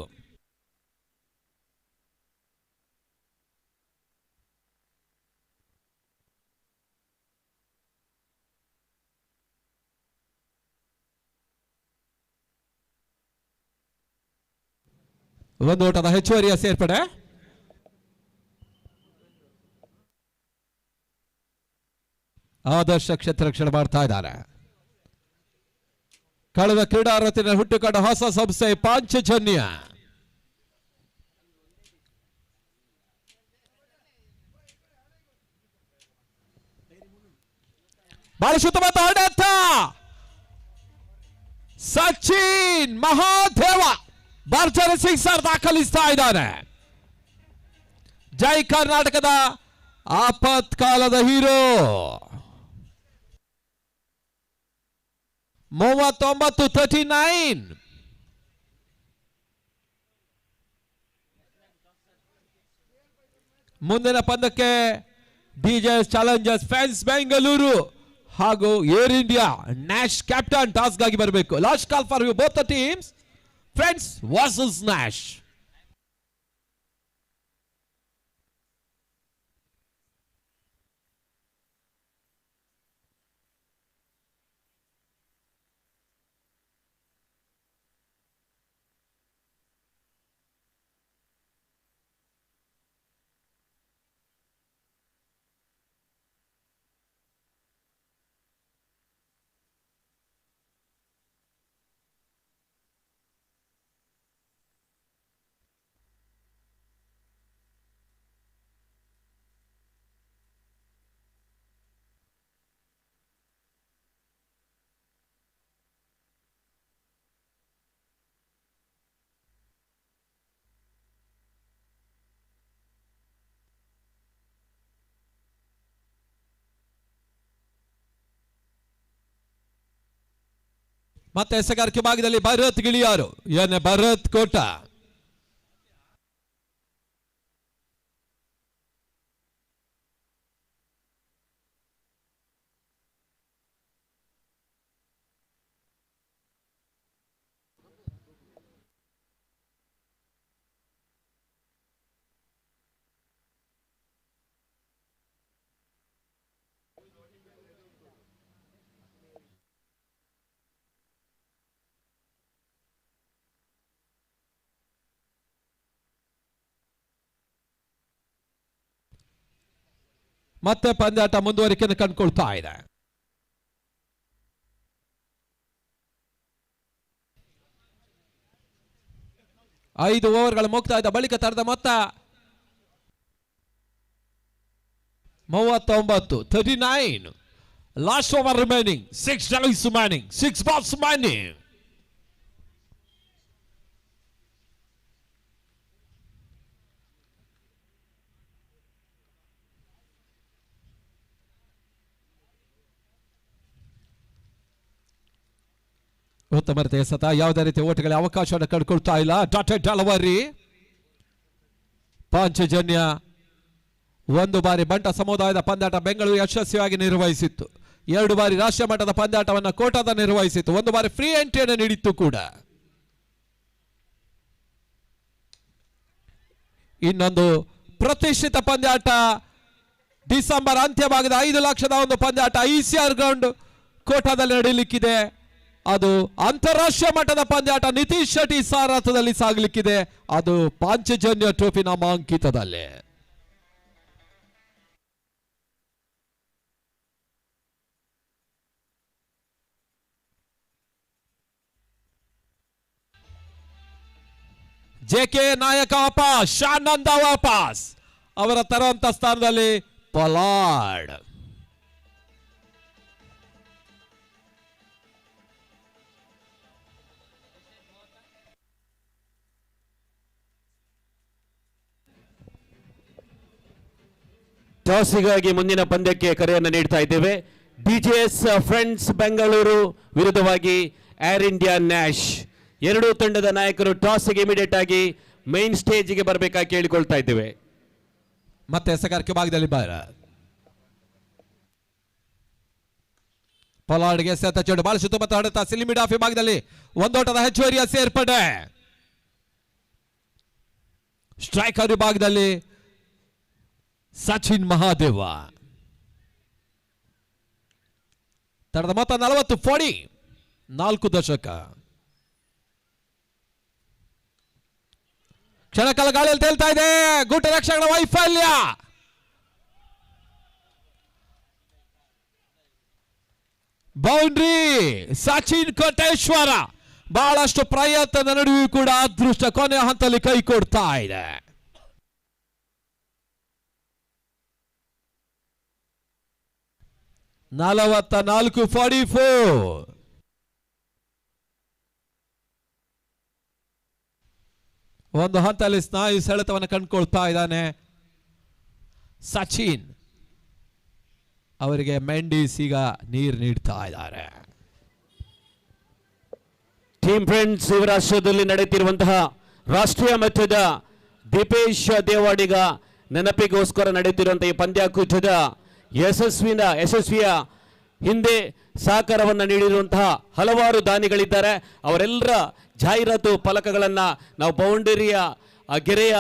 ಒಂದು ಓಟದ ಹೆಚ್ಚುವರಿಯ ಸೇರ್ಪಡೆ. ಆದರ್ಶ ಕ್ಷೇತ್ರ ರಕ್ಷಣೆ ಮಾಡ್ತಾ ಇದ್ದಾರೆ. ಕಳೆದ ಕ್ರೀಡಾ ಋತುವಿನ ಹುಟ್ಟುಕೊಂಡ ಹೊಸ ಸಂಸ್ಥೆ ಪಾಂಚಜನ್ಯ. ಬಹಳ ಶುದ್ಧವಾದ ಹೊಡೆತ. ಸಚಿನ್ ಮಹಾದೇವ ಭರ್ಜರಿ ಸಿಕ್ಸರ್ ದಾಖಲಿಸ್ತಾ ಇದ್ದಾನೆ. ಜೈ ಕರ್ನಾಟಕದ ಆಪತ್ಕಾಲದ ಹೀರೋ. 39. ಮುಂದಿನ ಪಂದ್ಯಕ್ಕೆ ಡಿಜೆಎಸ್ ಚಾಲೆಂಜರ್ಸ್ ಫ್ಯಾನ್ಸ್ ಬೆಂಗಳೂರು ಹಾಗೂ Air India Nash captain task ಆಗಿ ಬರಬೇಕು. Last call for you both the teams. Friends versus Nash. ಮತ್ತೆ ಎಸೆಗಾರಿಕೆ ಭಾಗದಲ್ಲಿ ಭರತ್ ಗಿಳಿಯಾರು, ಭರತ್ ಕೋಟ. ಮತ್ತೆ ಪಂದ್ಯಾಟ ಮುಂದುವರಿಕೆಯನ್ನು ಕಂಡುಕೊಳ್ತಾ ಇದೆ. ಐದು ಓವರ್ಗಳ ಮುಕ್ತಾಯದ ಬಳಿಕ ತರದ ಮೊತ್ತ 39. Last over remaining, 6 days remaining, 6 balls remaining. ಉತ್ತಮ ರೀತಿಯ ಸತ ಯಾವುದೇ ರೀತಿಯ ಓಟಗಳ ಅವಕಾಶವನ್ನು ಕಂಡುಕೊಳ್ತಾ ಇಲ್ಲ. ಡಾಟೆಡ್ ಡೆಲಿವರಿ ಪಾಂಚಜನ್ಯ ಒಂದು ಬಾರಿ ಬಂಟ ಸಮುದಾಯದ ಪಂದ್ಯಾಟ ಬೆಂಗಳೂರು ಯಶಸ್ವಿಯಾಗಿ ನಿರ್ವಹಿಸಿತ್ತು. 2 ಬಾರಿ ರಾಷ್ಟ್ರೀಯ ಮಟ್ಟದ ಪಂದ್ಯಾಟವನ್ನು ಕೋಟಾದ ನಿರ್ವಹಿಸಿತ್ತು. 1 ಬಾರಿ ಫ್ರೀ ಎಂಟ್ರಿಯನ್ನು ನೀಡಿತ್ತು ಕೂಡ. ಇನ್ನೊಂದು ಪ್ರತಿಷ್ಠಿತ ಪಂದ್ಯಾಟ ಡಿಸೆಂಬರ್ ಅಂತ್ಯಭಾಗದ 5 ಲಕ್ಷದ ಒಂದು ಪಂದ್ಯಾಟ ICR ಗ್ರೌಂಡ್ ಕೋಟಾದಲ್ಲಿ ನಡೆಯಲಿಕ್ಕಿದೆ. ಅದು ಅಂತಾರಾಷ್ಟ್ರೀಯ ಮಟ್ಟದ ಪಂದ್ಯಾಟ ನಿತೀಶ್ ಶೆಟ್ಟಿ ಸಾರಥ್ಯದಲ್ಲಿ ಸಾಗಲಿಕ್ಕಿದೆ. ಅದು ಪಾಂಚಜನ್ಯ ಟ್ರೋಫಿ ನಾಮಾಂಕಿತದಲ್ಲಿ. JK ನಾಯಕ ವಾಪಸ್, ಶಾನಂದ ವಾಪಸ್, ಅವರ ತರುವಂತ ಸ್ಥಾನದಲ್ಲಿ ಪಲಾಡ್. ಟಾಸಿಗಾಗಿ ಮುಂದಿನ ಪಂದ್ಯಕ್ಕೆ ಕರೆಯನ್ನು ನೀಡ್ತಾ ಇದ್ದೇವೆ. DJS ಫ್ರೆಂಡ್ಸ್ ಬೆಂಗಳೂರು ವಿರುದ್ಧವಾಗಿ ಏರ್ ಇಂಡಿಯಾ ನ್ಯಾಶ್. ಎರಡೂ ತಂಡದ ನಾಯಕರು ಟಾಸ್ಗೆ ಇಮಿಡಿಯೇಟ್ ಆಗಿ ಮೈನ್ ಸ್ಟೇಜ್ಗೆ ಬರಬೇಕಾಗಿ ಕೇಳಿಕೊಳ್ತಾ ಇದ್ದೇವೆ. ಮತ್ತೆ ಎಸಗಾರಿಕೆ ಭಾಗದಲ್ಲಿ ಬಾರ ಪಲಾಡ್ಗೆ ಸೆತ ಚೆಂಡು ಬಾಳ ಸುತ್ತಮುತ್ತ ಹಡುತ್ತಾ ಸಿಲಿಮಿಡ್ ಆಫಿ ಭಾಗದಲ್ಲಿ ಒಂದೋಟದ ಹೆಚ್ಚುವರಿಯ ಸೇರ್ಪಡೆ. ಸ್ಟ್ರೈಕರ್ ವಿಭಾಗದಲ್ಲಿ ಸಚಿನ್ ಮಹಾದೇವ. ತಡದ ಮೊತ್ತ 40 4 ದಶಕ. ಕ್ಷಣಕಾಲ ಗಾಳಿಯಲ್ಲಿ ತೇಲ್ತಾ ಇದೆ. ಗುಟ್ಟ ರಕ್ಷಕರ ವೈಫಲ್ಯ. ಬೌಂಡ್ರಿ ಸಚಿನ್ ಕೋಟೇಶ್ವರ. ಬಹಳಷ್ಟು ಪ್ರಯತ್ನದ ನಡುವೆಯೂ ಕೂಡ ಅದೃಷ್ಟ ಕೊನೆಯ ಹಂತದಲ್ಲಿ ಕೈ ಕೊಡ್ತಾ ಇದೆ. ನಾಲ್ಕು 44. ಒಂದು ಹಂತದಲ್ಲಿ ಸ್ನಾಯು ಸೆಳೆತವನ್ನು ಕಂಡುಕೊಳ್ತಾ ಇದ್ದಾನೆ ಸಚಿನ್. ಅವರಿಗೆ ಮೆಂಡಿಸ್ ಈಗ ನೀರು ನೀಡ್ತಾ ಇದ್ದಾರೆ. ಟೀಮ್ ಫ್ರೆಂಡ್ಸ್ ಯುವರಾಷ್ಟ್ರದಲ್ಲಿ ನಡೆಯುತ್ತಿರುವಂತಹ ರಾಷ್ಟ್ರೀಯ ಮಟ್ಟದ ದೀಪೇಶ್ ದೇವಾಡಿಗ ನೆನಪಿಗೋಸ್ಕರ ನಡೆಯುತ್ತಿರುವಂತಹ ಈ ಪಂದ್ಯಾಕೂಟದ ಯಶಸ್ವಿಯ ಹಿಂದೆ ಸಹಕಾರವನ್ನು ನೀಡಿರುವಂತಹ ಹಲವಾರು ದಾನಿಗಳಿದ್ದಾರೆ. ಅವರೆಲ್ಲರ ಜಾಹೀರಾತು ಫಲಕಗಳನ್ನು ನಾವು ಬೌಂಡರಿಯ ಗೆರೆಯ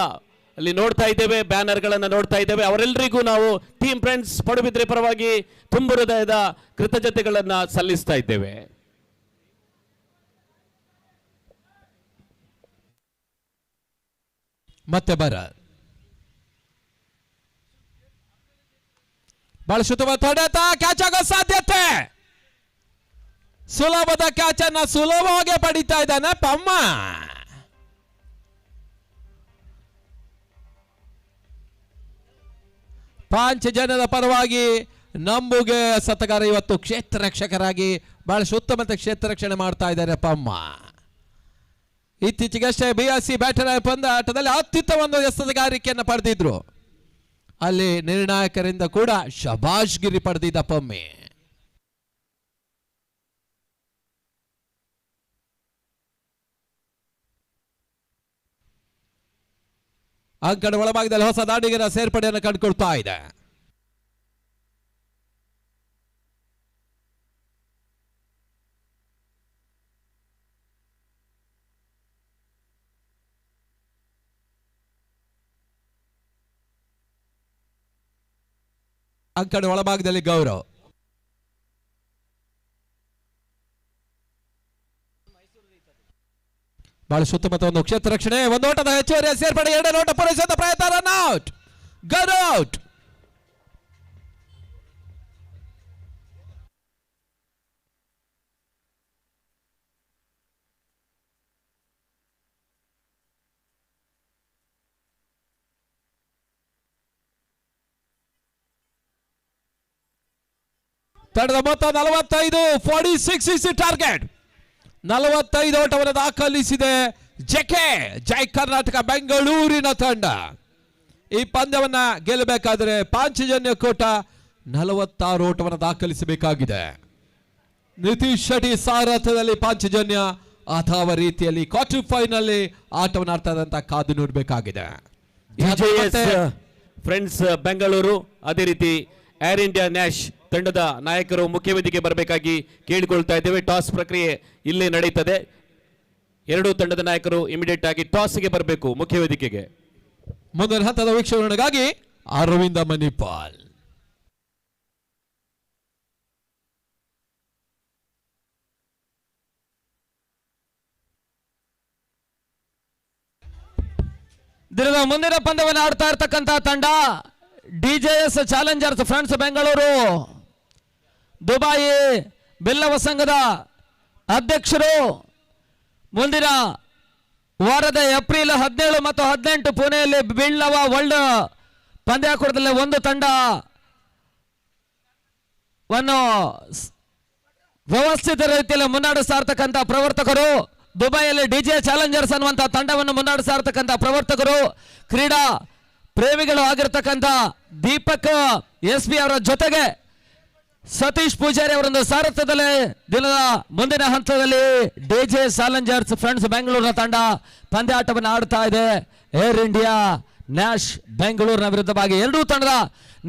ಅಲ್ಲಿ ನೋಡ್ತಾ ಇದ್ದೇವೆ, ಬ್ಯಾನರ್ಗಳನ್ನು ನೋಡ್ತಾ ಇದ್ದೇವೆ. ಅವರೆಲ್ಲರಿಗೂ ನಾವು ಟೀಮ್ ಫ್ರೆಂಡ್ಸ್ ಪಡುಬಿದ್ರೆ ಪರವಾಗಿ ತುಂಬು ಹೃದಯದ ಕೃತಜ್ಞತೆಗಳನ್ನು ಸಲ್ಲಿಸ್ತಾ ಇದ್ದೇವೆ. ಮತ್ತೆ ಬರ ಬಹಳ ಸುತ್ತಮುತ್ತ ಹೊಡೆತ ಕ್ಯಾಚ್ ಆಗೋ ಸಾಧ್ಯತೆ. ಸುಲಭದ ಕ್ಯಾಚ್ ಅನ್ನ ಸುಲಭವಾಗಿ ಪಡಿತಾ ಇದ್ದಾನೆ ಪಮ್ಮ. ಪಾಂಚಜನ್ಯದ ಪರವಾಗಿ ನಂಬುಗೆ ಸತಗಾರ ಇವತ್ತು ಕ್ಷೇತ್ರ ರಕ್ಷಕರಾಗಿ ಬಹಳ ಉತ್ತಮ ಕ್ಷೇತ್ರ ರಕ್ಷಣೆ ಮಾಡ್ತಾ ಇದ್ದಾರೆ ಪಮ್ಮ. ಇತ್ತೀಚೆಗಷ್ಟೇ BRC ಬ್ಯಾಟರ್ ಪಂದ್ಯಾಟದಲ್ಲಿ ಅತ್ಯುತ್ತಮ ಒಂದು ಎಸೆತಗಾರಿಕೆಯನ್ನು ಪಡೆದಿದ್ರು. ಅಲ್ಲಿ ನಿರ್ಣಾಯಕರಿಂದ ಕೂಡ ಶಬಾಷ್ಗಿರಿ ಪಡೆದಿದ್ದ ಪಮ್ಮೆ. ಅಂಕಣ ಒಳಭಾಗದಲ್ಲಿ ಹೊಸ ದಾಂಡಿಗರ ಸೇರ್ಪಡೆಯನ್ನು ಕಂಡುಕೊಳ್ತಾ ಇದೆ. ಅಂಕಣ ಒಳಭಾಗದಲ್ಲಿ ಗೌರವ್. ಬಹಳ ಸುತ್ತಮುತ್ತ ಒಂದು ಕ್ಷೇತ್ರ ರಕ್ಷಣೆ, ಒಂದು ಓಟದ ಹೆಚ್ಚುವರಿಯ ಸೇರ್ಪಡೆ, 2 ಓಟ ಪೂರೈಸುವ ಪ್ರಯತ್ನ, ರನ್ ಔಟ್, ಗನ್ ಔಟ್. ತಡೆದ ಮೊತ್ತ 45, 46 ಇಸ್ ಟಾರ್ಗೆಟ್. 45 ಓಟವನ್ನು ದಾಖಲಿಸಿದೆ ಜೈ ಕರ್ನಾಟಕ ಬೆಂಗಳೂರಿನ ತಂಡ. ಈ ಪಂದ್ಯವನ್ನ ಗೆಲ್ಲಬೇಕಾದರೆ ಪಾಂಚಜನ್ಯ ಕೋಟ 46 ಓಟವನ್ನು ದಾಖಲಿಸಬೇಕಾಗಿದೆ. ನಿತೀಶ್ ಶೆಟ್ಟಿ ಸಾರಥ್ಯದಲ್ಲಿ ಪಾಂಚಜನ್ಯ ಅಥವಾ ರೀತಿಯಲ್ಲಿ ಕ್ವಾರ್ಟರ್ ಫೈನಲ್ ಆಟವನ್ನು ಆಡ್ತಾ ಇದ್ದಂತ ಕಾದು ನೋಡಬೇಕಾಗಿದೆ. ಫ್ರೆಂಡ್ಸ್ ಬೆಂಗಳೂರು ಅದೇ ರೀತಿ ಏರ್ ಇಂಡಿಯಾ ನ್ಯಾಶ್ ತಂಡದ ನಾಯಕರು ಮುಖ್ಯ ವೇದಿಕೆ ಬರಬೇಕಾಗಿ ಕೇಳಿಕೊಳ್ತಾ ಇದ್ದೇವೆ. ಟಾಸ್ ಪ್ರಕ್ರಿಯೆ ಇಲ್ಲೇ ನಡೀತದೆ. ಎರಡೂ ತಂಡದ ನಾಯಕರು ಇಮಿಡಿಯೇಟ್ ಆಗಿ ಟಾಸ್ಗೆ ಬರಬೇಕು ಮುಖ್ಯ ವೇದಿಕೆಗೆ. ಮುಂದಿನ ಹಂತದ ವೀಕ್ಷಣೆಗಾಗಿ ಅರವಿಂದ ಮಣಿಪಾಲ್. ದಿನದ ಮುಂದಿನ ಪಂದ್ಯವನ್ನು ಆಡ್ತಾ ಇರ್ತಕ್ಕಂಥ ತಂಡ ಡಿಜೆಎಸ್ ಚಾಲೆಂಜರ್ಸ್ ಫ್ರೆಂಡ್ಸ್ ಬೆಂಗಳೂರು. ದುಬಾಯಿ ಬಿಲ್ಲವ ಸಂಘದ ಅಧ್ಯಕ್ಷರು. ಮುಂದಿನ ವಾರದ ಏಪ್ರಿಲ್ 17 ಮತ್ತು 18 ಪುಣೆಯಲ್ಲಿ ಬಿಲ್ಲವ ವರ್ಲ್ಡ್ ಪಂದ್ಯಾಕೂಟದಲ್ಲಿ ಒಂದು ತಂಡವನ್ನು ವ್ಯವಸ್ಥಿತ ರೀತಿಯಲ್ಲಿ ಮುನ್ನಡೆಸ್ತಾ ಇರ್ತಕ್ಕಂಥ ಪ್ರವರ್ತಕರು. ದುಬೈಯಲ್ಲಿ ಡಿಜೆ ಚಾಲೆಂಜರ್ಸ್ ಅನ್ನುವಂಥ ತಂಡವನ್ನು ಮುನ್ನಡೆಸ್ತಾ ಇರ್ತಕ್ಕಂಥ ಪ್ರವರ್ತಕರು, ಕ್ರೀಡಾ ಪ್ರೇಮಿಗಳು ಆಗಿರ್ತಕ್ಕಂಥ ದೀಪಕ್ SB ಅವರ ಜೊತೆಗೆ ಸತೀಶ್ ಪೂಜಾರಿ ಅವರೊಂದು ಸಾರಥ್ಯದಲ್ಲಿ ದಿನದ ಮುಂದಿನ ಹಂತದಲ್ಲಿ ಡಿಜೆ ಚಾಲೆಂಜರ್ಸ್ ಫ್ರೆಂಡ್ಸ್ ಬೆಂಗಳೂರಿನ ತಂಡ ಪಂದ್ಯಾಟವನ್ನು ಆಡ್ತಾ ಇದೆ. ಏರ್ ಇಂಡಿಯಾ ನ್ಯಾಶ್ ಬೆಂಗಳೂರಿನ ವಿರುದ್ಧವಾಗಿ ಎರಡೂ ತಂಡದ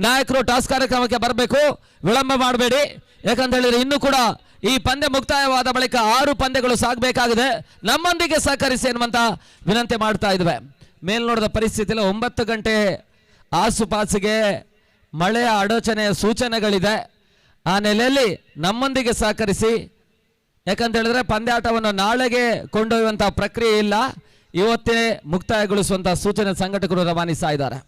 ನಾಯಕರು ಟಾಸ್ ಕಾರ್ಯಕ್ರಮಕ್ಕೆ ಬರಬೇಕು. ವಿಳಂಬ ಮಾಡಬೇಡಿ, ಯಾಕಂತ ಹೇಳಿದ್ರೆ ಇನ್ನೂ ಕೂಡ ಈ ಪಂದ್ಯ ಮುಕ್ತಾಯವಾದ ಬಳಿಕ 6 ಪಂದ್ಯಗಳು ಸಾಗಬೇಕಾಗಿದೆ. ನಮ್ಮೊಂದಿಗೆ ಸಹಕರಿಸಿ ಎನ್ನುವಂತ ವಿನಂತಿ ಮಾಡ್ತಾ ಇದ್ವಿ. ಮೇಲ್ನೋಟದ ಪರಿಸ್ಥಿತಿಯಲ್ಲಿ 9 ಗಂಟೆ ಆಸುಪಾಸಿಗೆ ಮಳೆಯ ಅಡಚಣೆಯ ಸೂಚನೆಗಳಿದೆ. ಆ ನೆಲೆಯಲ್ಲಿ ನಮ್ಮೊಂದಿಗೆ ಸಹಕರಿಸಿ, ಯಾಕಂತ ಹೇಳಿದ್ರೆ ಪಂದ್ಯಾಟವನ್ನು ನಾಳೆಗೆ ಕೊಂಡೊಯ್ಯುವಂತಹ ಪ್ರಕ್ರಿಯೆ ಇಲ್ಲ, ಇವತ್ತೇ ಮುಕ್ತಾಯಗೊಳಿಸುವಂತಹ ಸೂಚನೆ ಸಂಘಟಕರು ರವಾನಿಸ್ತಾ ಇದ್ದಾರೆ.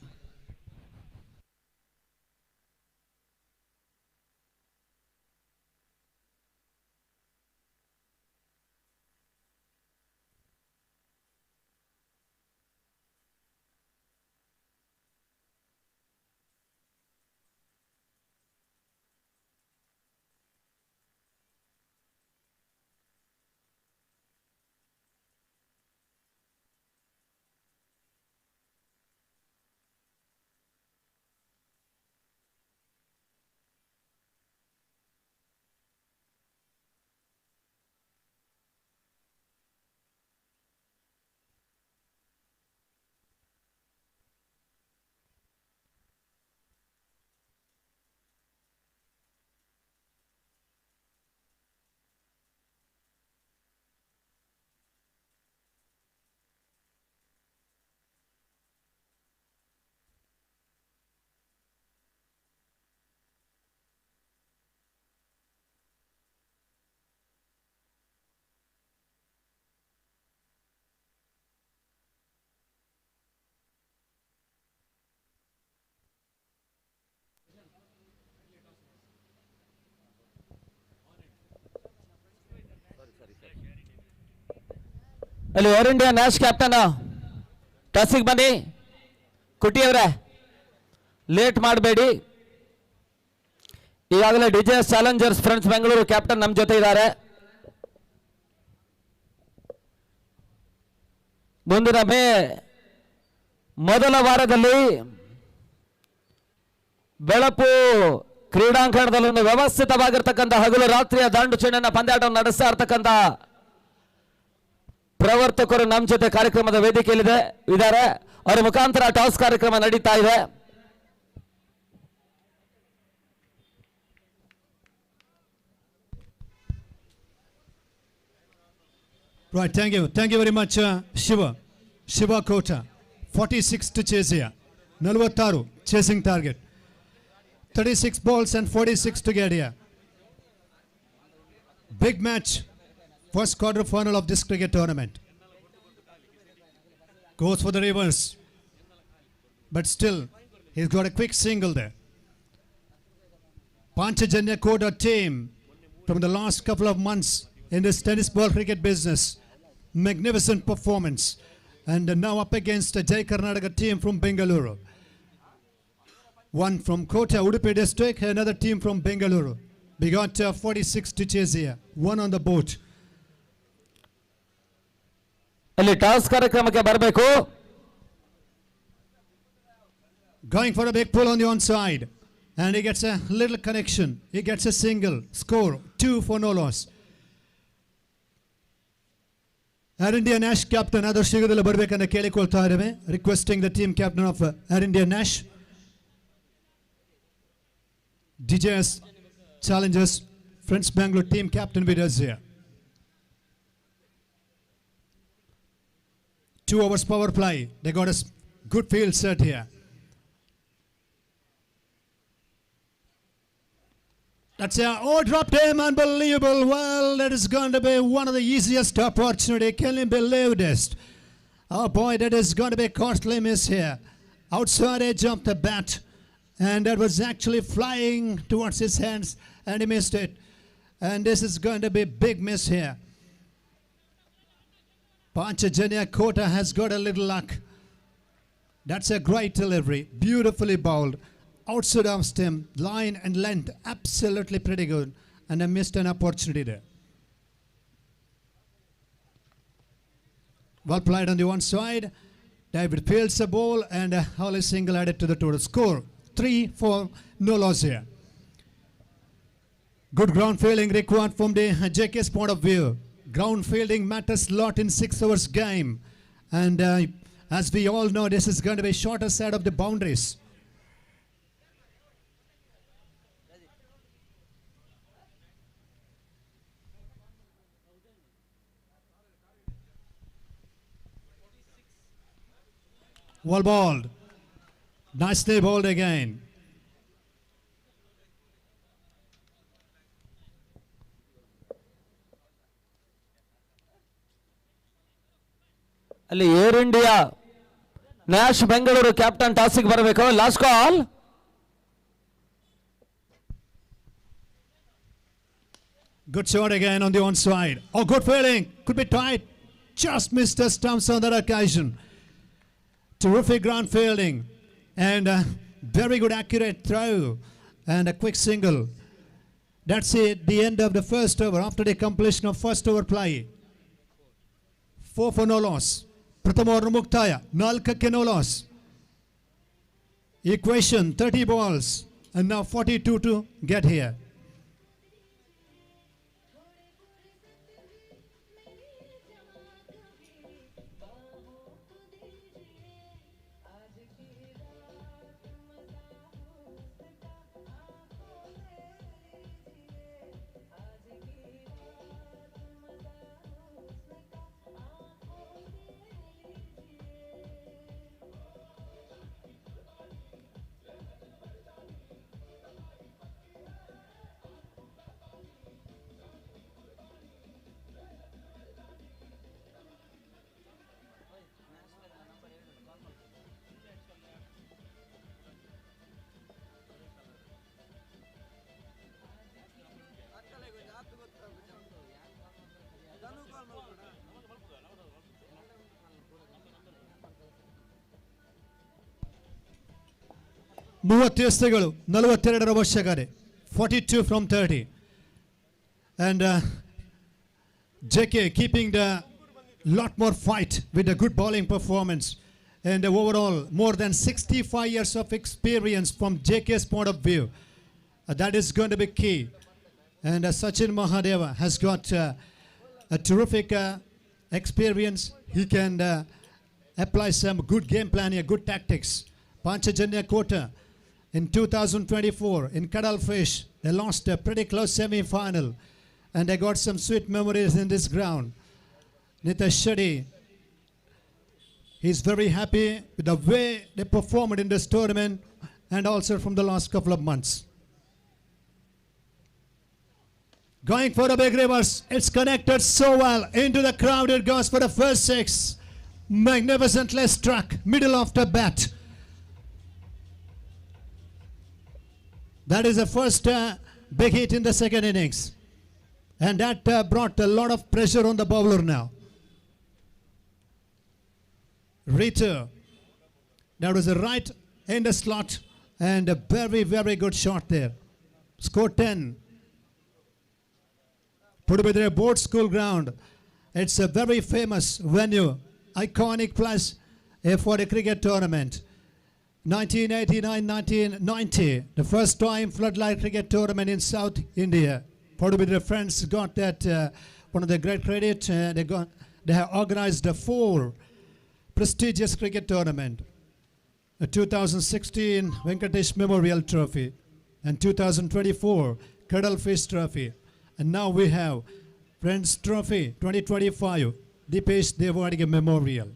ಅಲ್ಲಿ ಏರ್ ಇಂಡಿಯಾ ನ್ಯಾಶ್ ಕ್ಯಾಪ್ಟನ್ ಟಾಸಿಗೆ ಬನ್ನಿ. ಕುಟಿಯವರೇ, ಲೇಟ್ ಮಾಡಬೇಡಿ. ಈಗಾಗಲೇ ಡಿಜೆಎಸ್ ಚಾಲೆಂಜರ್ಸ್ ಫ್ರೆಂಡ್ಸ್ ಬೆಂಗಳೂರು ಕ್ಯಾಪ್ಟನ್ ನಮ್ಮ ಜೊತೆ ಇದ್ದಾರೆ. ಮುಂದಿನ ಮೇ ಮೊದಲ ವಾರದಲ್ಲಿ ಬೆಳಪು ಕ್ರೀಡಾಂಗಣದಲ್ಲಿ ಒಂದು ವ್ಯವಸ್ಥಿತವಾಗಿರ್ತಕ್ಕಂಥ ಹಗಲು ರಾತ್ರಿಯ ದಾಂಡು ಚೆಂಡನ್ನ ಪಂದ್ಯಾಟವನ್ನು ನಡೆಸ್ತಾ ಇರ್ತಕ್ಕಂಥ ಪ್ರವರ್ತಕರು ನಮ್ಮ ಜೊತೆ ಕಾರ್ಯಕ್ರಮದ ವೇದಿಕೆಯಲ್ಲಿದೆ ಇದ್ದಾರೆ. ಅವರ ಮುಖಾಂತರ ಟಾಸ್ ಕಾರ್ಯಕ್ರಮ ನಡೀತಾ ಇದೆ. Right, thank you very much, Shiva Kota. 46 to chase here. 46 chasing target. 36 balls and 46 to get here. Big match. First quarter final of this cricket tournament. Goes for the reverse. But still, he's got a quick single there. Panchajanya Kota team from the last couple of months in this tennis ball cricket business. Magnificent performance. And now up against the Jai Karnataka team from Bengaluru. One from Kota, Udupi district, another team from Bengaluru. We got 46 to chase here. One on the boat. ಅಲ್ಲಿ toss ಕಾರ್ಯಕ್ರಮಕ್ಕೆ ಬರಬೇಕು. Going for a big pull on the onside. And he gets a little connection. He gets a single. Score 2 for no loss. Air India Nash captain ಆದಷ್ಟು ಶೀಘ್ರದಲ್ಲೇ ಬರಬೇಕಂತ ಕೇಳಿಕೊಳ್ತಾ ಇದ್ದೇವೆ. Requesting the team captain of Air India Nash. DJS Challengers Friends Bangalore team captain with us here. 2 hours power play. They got a good field set here. That's dropped him, unbelievable. Well, that is going to be one of the easiest opportunity. Can you believe this? Oh boy, that is going to be a costly miss here. Outside edge of the bat, and that was actually flying towards his hands, and he missed it. And this is going to be a big miss here. Panchajanya Kota has got a little luck. That's a great delivery, beautifully bowled. Outside of stem, line and length, absolutely pretty good. And I missed an opportunity there. Well played on the one side. David fields the ball and Holly single added to the total score. 3 for no loss here. Good ground fielding required from the JK's point of view. Ground fielding matters a lot in 6 hours game. And as we all know, this is going to be shorter side of the boundaries. Well bowled. Nicely bowled again. ಅಲ್ಲಿ Air India Nash Bengaluru captain ಟಾಸಿಗೆ ಬರಬೇಕು. Last call. Good shot again on the onside. Oh, good fielding. Could be tight. Just missed the stumps on that occasion. Terrific ground fielding. And very good accurate throw. And a quick single. That's it. The end of the first over. After the completion of first over play. 4 for no loss. Pratham over Muktaya. Nalkakke no loss. Equation 30 balls. And now 42 to get here. ಮೂವತ್ತು ಎಸೆಗಳು 42 ಅವಶ್ಯಕತೆ 42 from 30 and JK keeping the lot more fight with a good bowling performance and overall more than 65 years of experience from JK's point of view. That is going to be key. And Sachin Mahadeva has got a terrific experience. He can apply some good game planning, good tactics. Panchajanya Kota in 2024 in Cuttlefish, they lost a pretty close semi-final and they got some sweet memories in this ground. Nitesh Shetty, he's very happy with the way they performed in this tournament and also from the last couple of months. Going for a big reverse, it's connected so well into the crowd. It goes for the first 6. Magnificently struck, middle of the bat. That is the first big hit in the second innings. And that brought a lot of pressure on the bowler now. Rita, that was a right in the slot and a very, very good shot there. Score 10. Pudubidre Board School Ground. It's a very famous venue, iconic place for a cricket tournament. 1989-1990, the first time floodlight cricket tournament in South India. Padubidri friends got that one of the great credit. They have organized the 4 prestigious cricket tournament. The 2016 Venkatesh Memorial Trophy and 2024 Cuttlefish Trophy. And now we have Friends Trophy 2025 Dipesh Devadiga Memorial.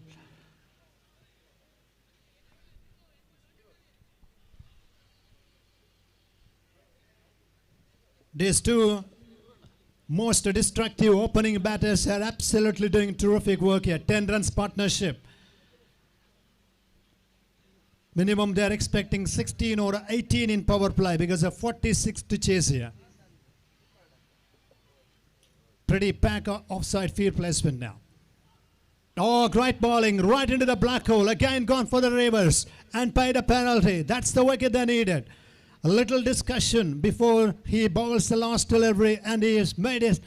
These 2 most destructive opening batters are absolutely doing terrific work here. 10 runs partnership. Minimum they are expecting 16 or 18 in power play because of 46 to chase here. Pretty pack offside field placement now. Oh, great bowling right into the black hole. Again gone for the Ravers and paid a penalty. That's the wicket they needed. A little discussion before he bowls the last delivery, and he has made it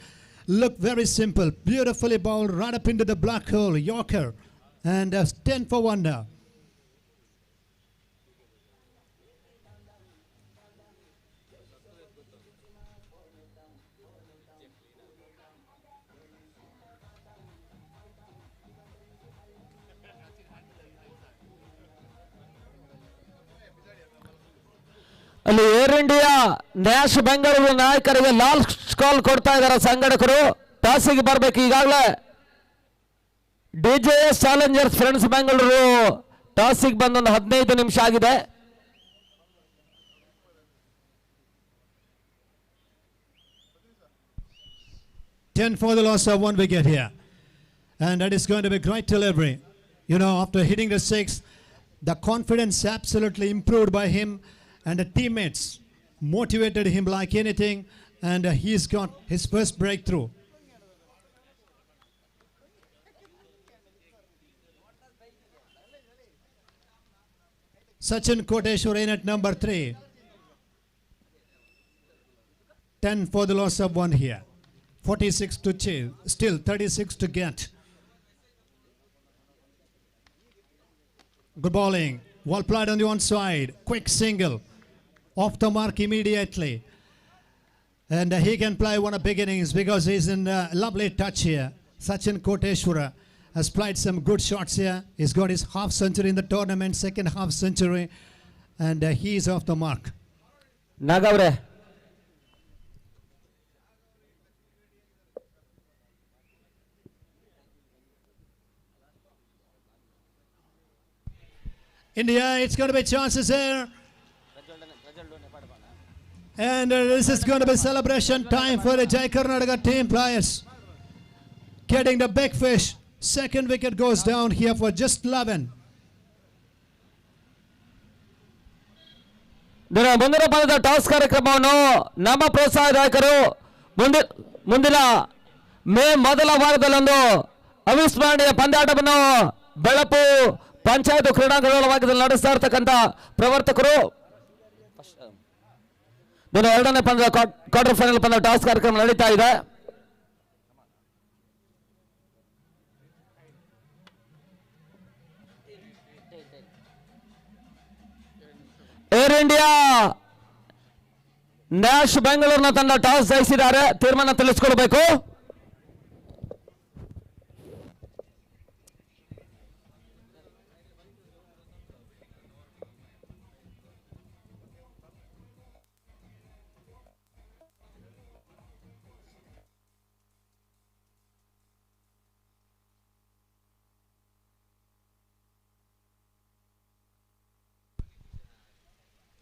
look very simple. Beautifully bowled right up into the black hole. Yorker. And 10 for 1 now. ಅಲ್ಲಿ Air India Nash Bengaluru ನಾಯಕರಿಗೆ last call ಕೊಡ್ತಾ ಇದ್ದಾರೆ ಸಂಘಟಕರು. ಟಾಸಿಗೆ ಬರಬೇಕು ಈಗಾಗಲೇ. ಡಿಜೆಎಸ್ Challengers friends Bengaluru ಟಾಸಿಗೆ ಬಂದೊಂದು 15 ನಿಮಿಷ ಆಗಿದೆ. Ten for the loss of 1 wicket here. And that is going to be great delivery. You know, after hitting the 6, the confidence absolutely improved by him. And the teammates motivated him like anything, and he's got his first breakthrough. Sachin Koteshwar in at number 3. 10 for the loss of 1 here. 46 to chase, still 36 to get. Good bowling, well played on the one side, quick single. Off the mark immediately. And he can play one of big innings because he's in lovely touch here. Sachin Koteshwara has played some good shots here. He's got his half century in the tournament, second half century. And he's off the mark. ನಾಗವ್ರೆ India, it's going to be chances here. And this is going to be celebration time for the Jai Karnataka team players. Getting the big fish. Second wicket goes down here for just 11. ಮುಂದಿನ ಪಂದ್ಯದ toss ಕಾರ್ಯಕ್ರಮವನ್ನು ನಮ್ಮ ಪ್ರೋತ್ಸಾಹದಾಯಕರು ಮುಂದಿನ ಮೇ ಮೊದಲ ವಾರದಲ್ಲೊಂದು ಅವಿಸ್ಮರಣೀಯ ಪಂದ್ಯಾಟವನ್ನು ಬೆಳಪು ಪಂಚಾಯತ್ ಕ್ರೀಡಾಂಗಣದಲ್ಲಿ ನಡೆಸ್ತಾ ಇರ್ತಕ್ಕಂಥ ಪ್ರವರ್ತಕರು. ಎರಡನೇ ಪಂದ್ಯ ಕ್ವಾರ್ಟರ್ ಫೈನಲ್ ಪಂದ್ಯ ಟಾಸ್ ಕಾರ್ಯಕ್ರಮ ನಡೀತಾ ಇದೆ. ಏರ್ ಇಂಡಿಯಾ ನ್ಯಾಶ್ ಬೆಂಗಳೂರಿನ ತಂಡ ಟಾಸ್ ಜಯಿಸಿದ್ದಾರೆ. ತೀರ್ಮಾನ ತಿಳಿಸ್ಕೊಳ್ಬೇಕು.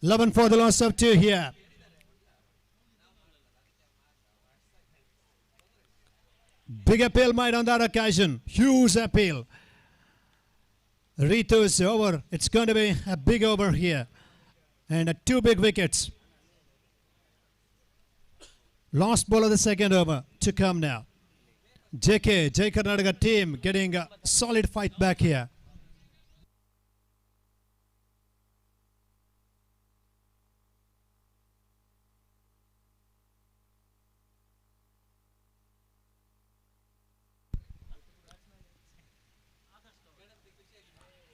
Eleven for the loss of 2 here. Big appeal made on that occasion. Huge appeal. Ritu's over. It's going to be a big over here. And 2 big wickets. Last ball of the second over to come now. Jai Karnataka team getting a solid fight back here.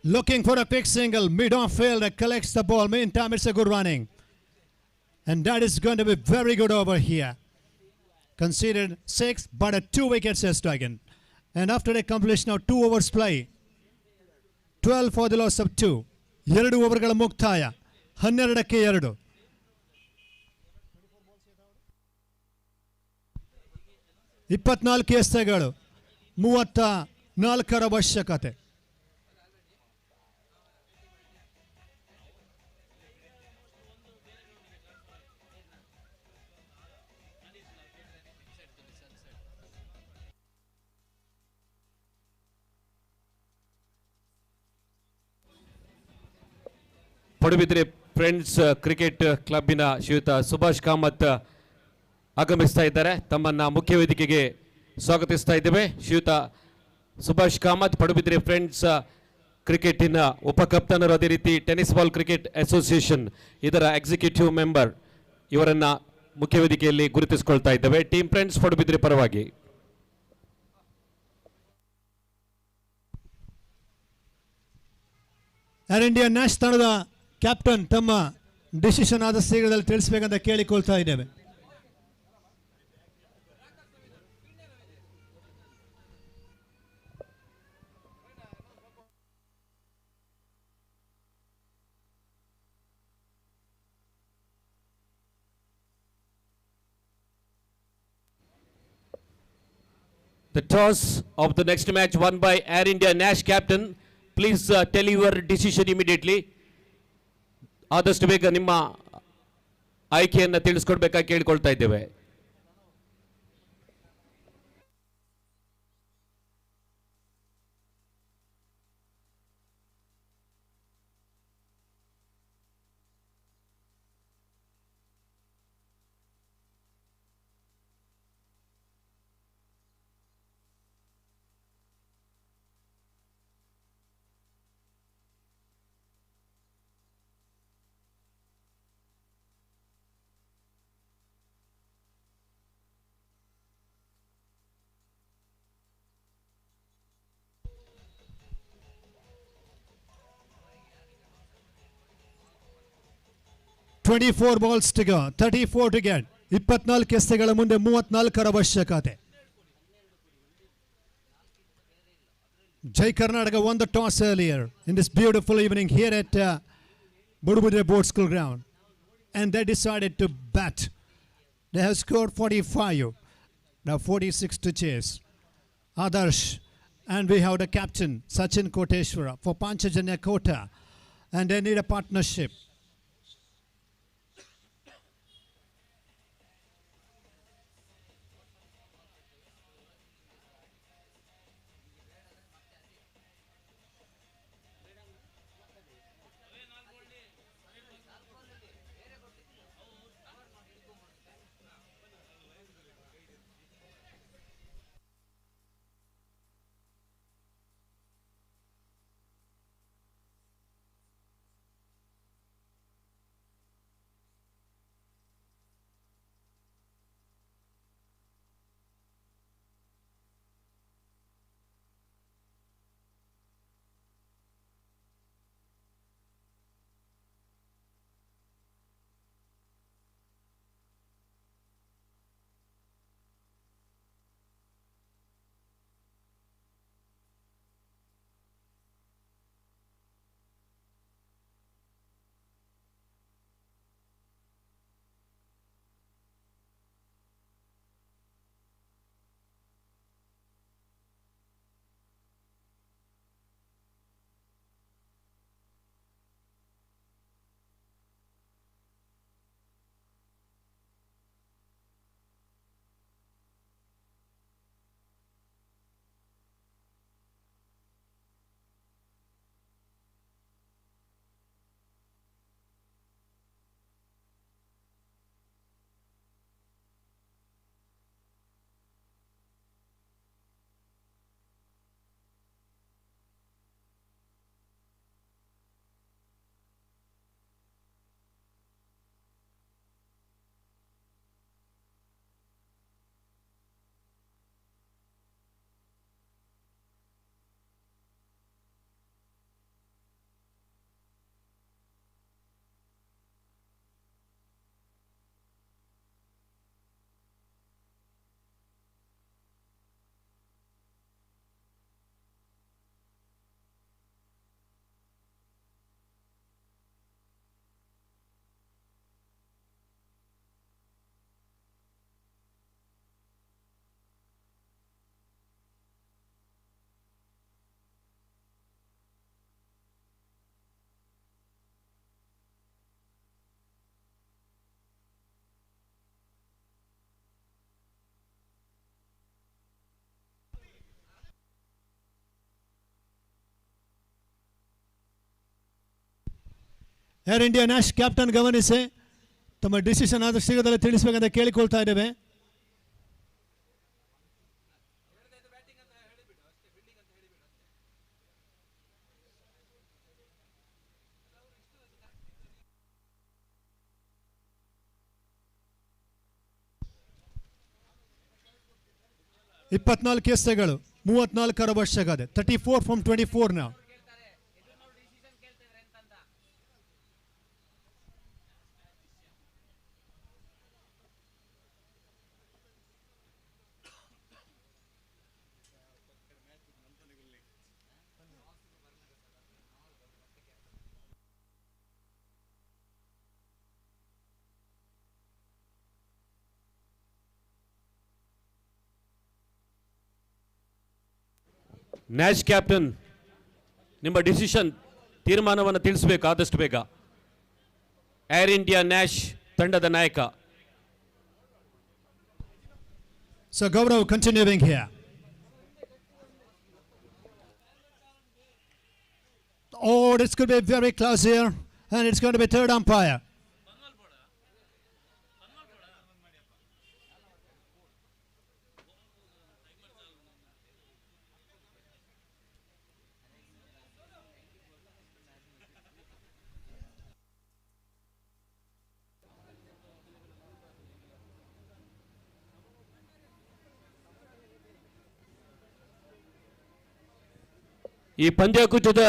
Looking for a quick single. Mid-off fielder collects the ball. Meantime, it's a good running. And that is going to be very good over here. Conceded 6, but a 2 wickets is taken. And after the completion of 2 overs play, 12 for the loss of 2. 2 ಓವರ್ಗಳ ಮುಕ್ತಾಯ 12ಕ್ಕೆ 2. ಇಪ್ಪತ್ನಾಲ್ಕು ಎಸೆತಗಳು 34 ಅವಶ್ಯಕತೆ. Padubidri friends cricket ಕ್ಲಬ್ಬಿನ ಶ್ರೀಯುತ ಸುಭಾಷ್ ಕಾಮತ್ ಆಗಮಿಸ್ತಾ ಇದ್ದಾರೆ. ತಮ್ಮನ್ನ ಮುಖ್ಯ ವೇದಿಕೆಗೆ ಸ್ವಾಗತಿಸ್ತಾ ಇದ್ದೇವೆ. ಶ್ರೀಯುತ ಸುಭಾಷ್ ಕಾಮತ್ ಪಡುಬಿದ್ರೆ ಫ್ರೆಂಡ್ಸ್ ಕ್ರಿಕೆಟಿನ ಉಪ ಕಪ್ತಾನರು, ಅದೇ ರೀತಿ ಟೆನ್ನಿಸ್ ಬಾಲ್ ಕ್ರಿಕೆಟ್ ಅಸೋಸಿಯೇಷನ್ ಇದರ ಎಕ್ಸಿಕ್ಯೂಟಿವ್ ಮೆಂಬರ್, ಇವರನ್ನ ಮುಖ್ಯ ವೇದಿಕೆಯಲ್ಲಿ ಗುರುತಿಸಿಕೊಳ್ತಾ ಇದ್ದೇವೆ. ಟೀಮ್ ಫ್ರೆಂಡ್ಸ್ ಪಡುಬಿದ್ರೆ ಪರವಾಗಿ ಏರ್ ಇಂಡಿಯಾ ನ್ಯಾಷ್ ತಂಡದ ಕ್ಯಾಪ್ಟನ್ ತಮ್ಮ ಡಿಸಿಷನ್ ಆದ ಶೀಘ್ರದಲ್ಲಿ ತಿಳಿಸಬೇಕಂತ ಕೇಳಿಕೊಳ್ತಾ ಇದ್ದೇವೆ. The toss of the next match won by Air India Nash captain. Please tell your decision immediately. ಆದಷ್ಟು ಬೇಗ ನಿಮ್ಮ ಆಯ್ಕೆಯನ್ನು ತಿಳಿಸ್ಕೊಡ್ಬೇಕಾಗಿ ಕೇಳಿಕೊಳ್ತಾ ಇದ್ದೇವೆ. $24 balls to go, 34 to get. 24 ಎಸೆತಗಳ ಮುಂದೆ 34 ಅವಶ್ಯಕತೆ. Jai Karnataka won the toss earlier in this beautiful evening here at Budubudre Board School ground, and they decided to bat. They have scored 45, now 46 to chase. Adarsh, and we have the captain Sachin Koteshwara for Panchajanya Kota, and they need a partnership. Air India Nash captain ಗಮನಿಸಿ, ತಮ್ಮ decision ಆದಷ್ಟು ಶೀಘ್ರದಲ್ಲೇ ತಿಳಿಸಬೇಕಂತ ಕೇಳಿಕೊಳ್ತಾ ಇದ್ದೇವೆ. ಇಪ್ಪತ್ನಾಲ್ಕು ಎಸೆಗಳು, 34 ಅವಶ್ಯಕತೆ. 34 from 24 now. ನ್ಯಾಷ್ captain, ನಿಮ್ಮ decision ತೀರ್ಮಾನವನ್ನು ತಿಳಿಸಬೇಕು ಆದಷ್ಟು ಬೇಗ. ಏರ್ ಇಂಡಿಯಾ ನ್ಯಾಷ್ ತಂಡದ ನಾಯಕ. So Gaurav continuing here. Oh, this could be very close here, and it's going to be third umpire. ಈ ಪಂದ್ಯಾಕೂಟದ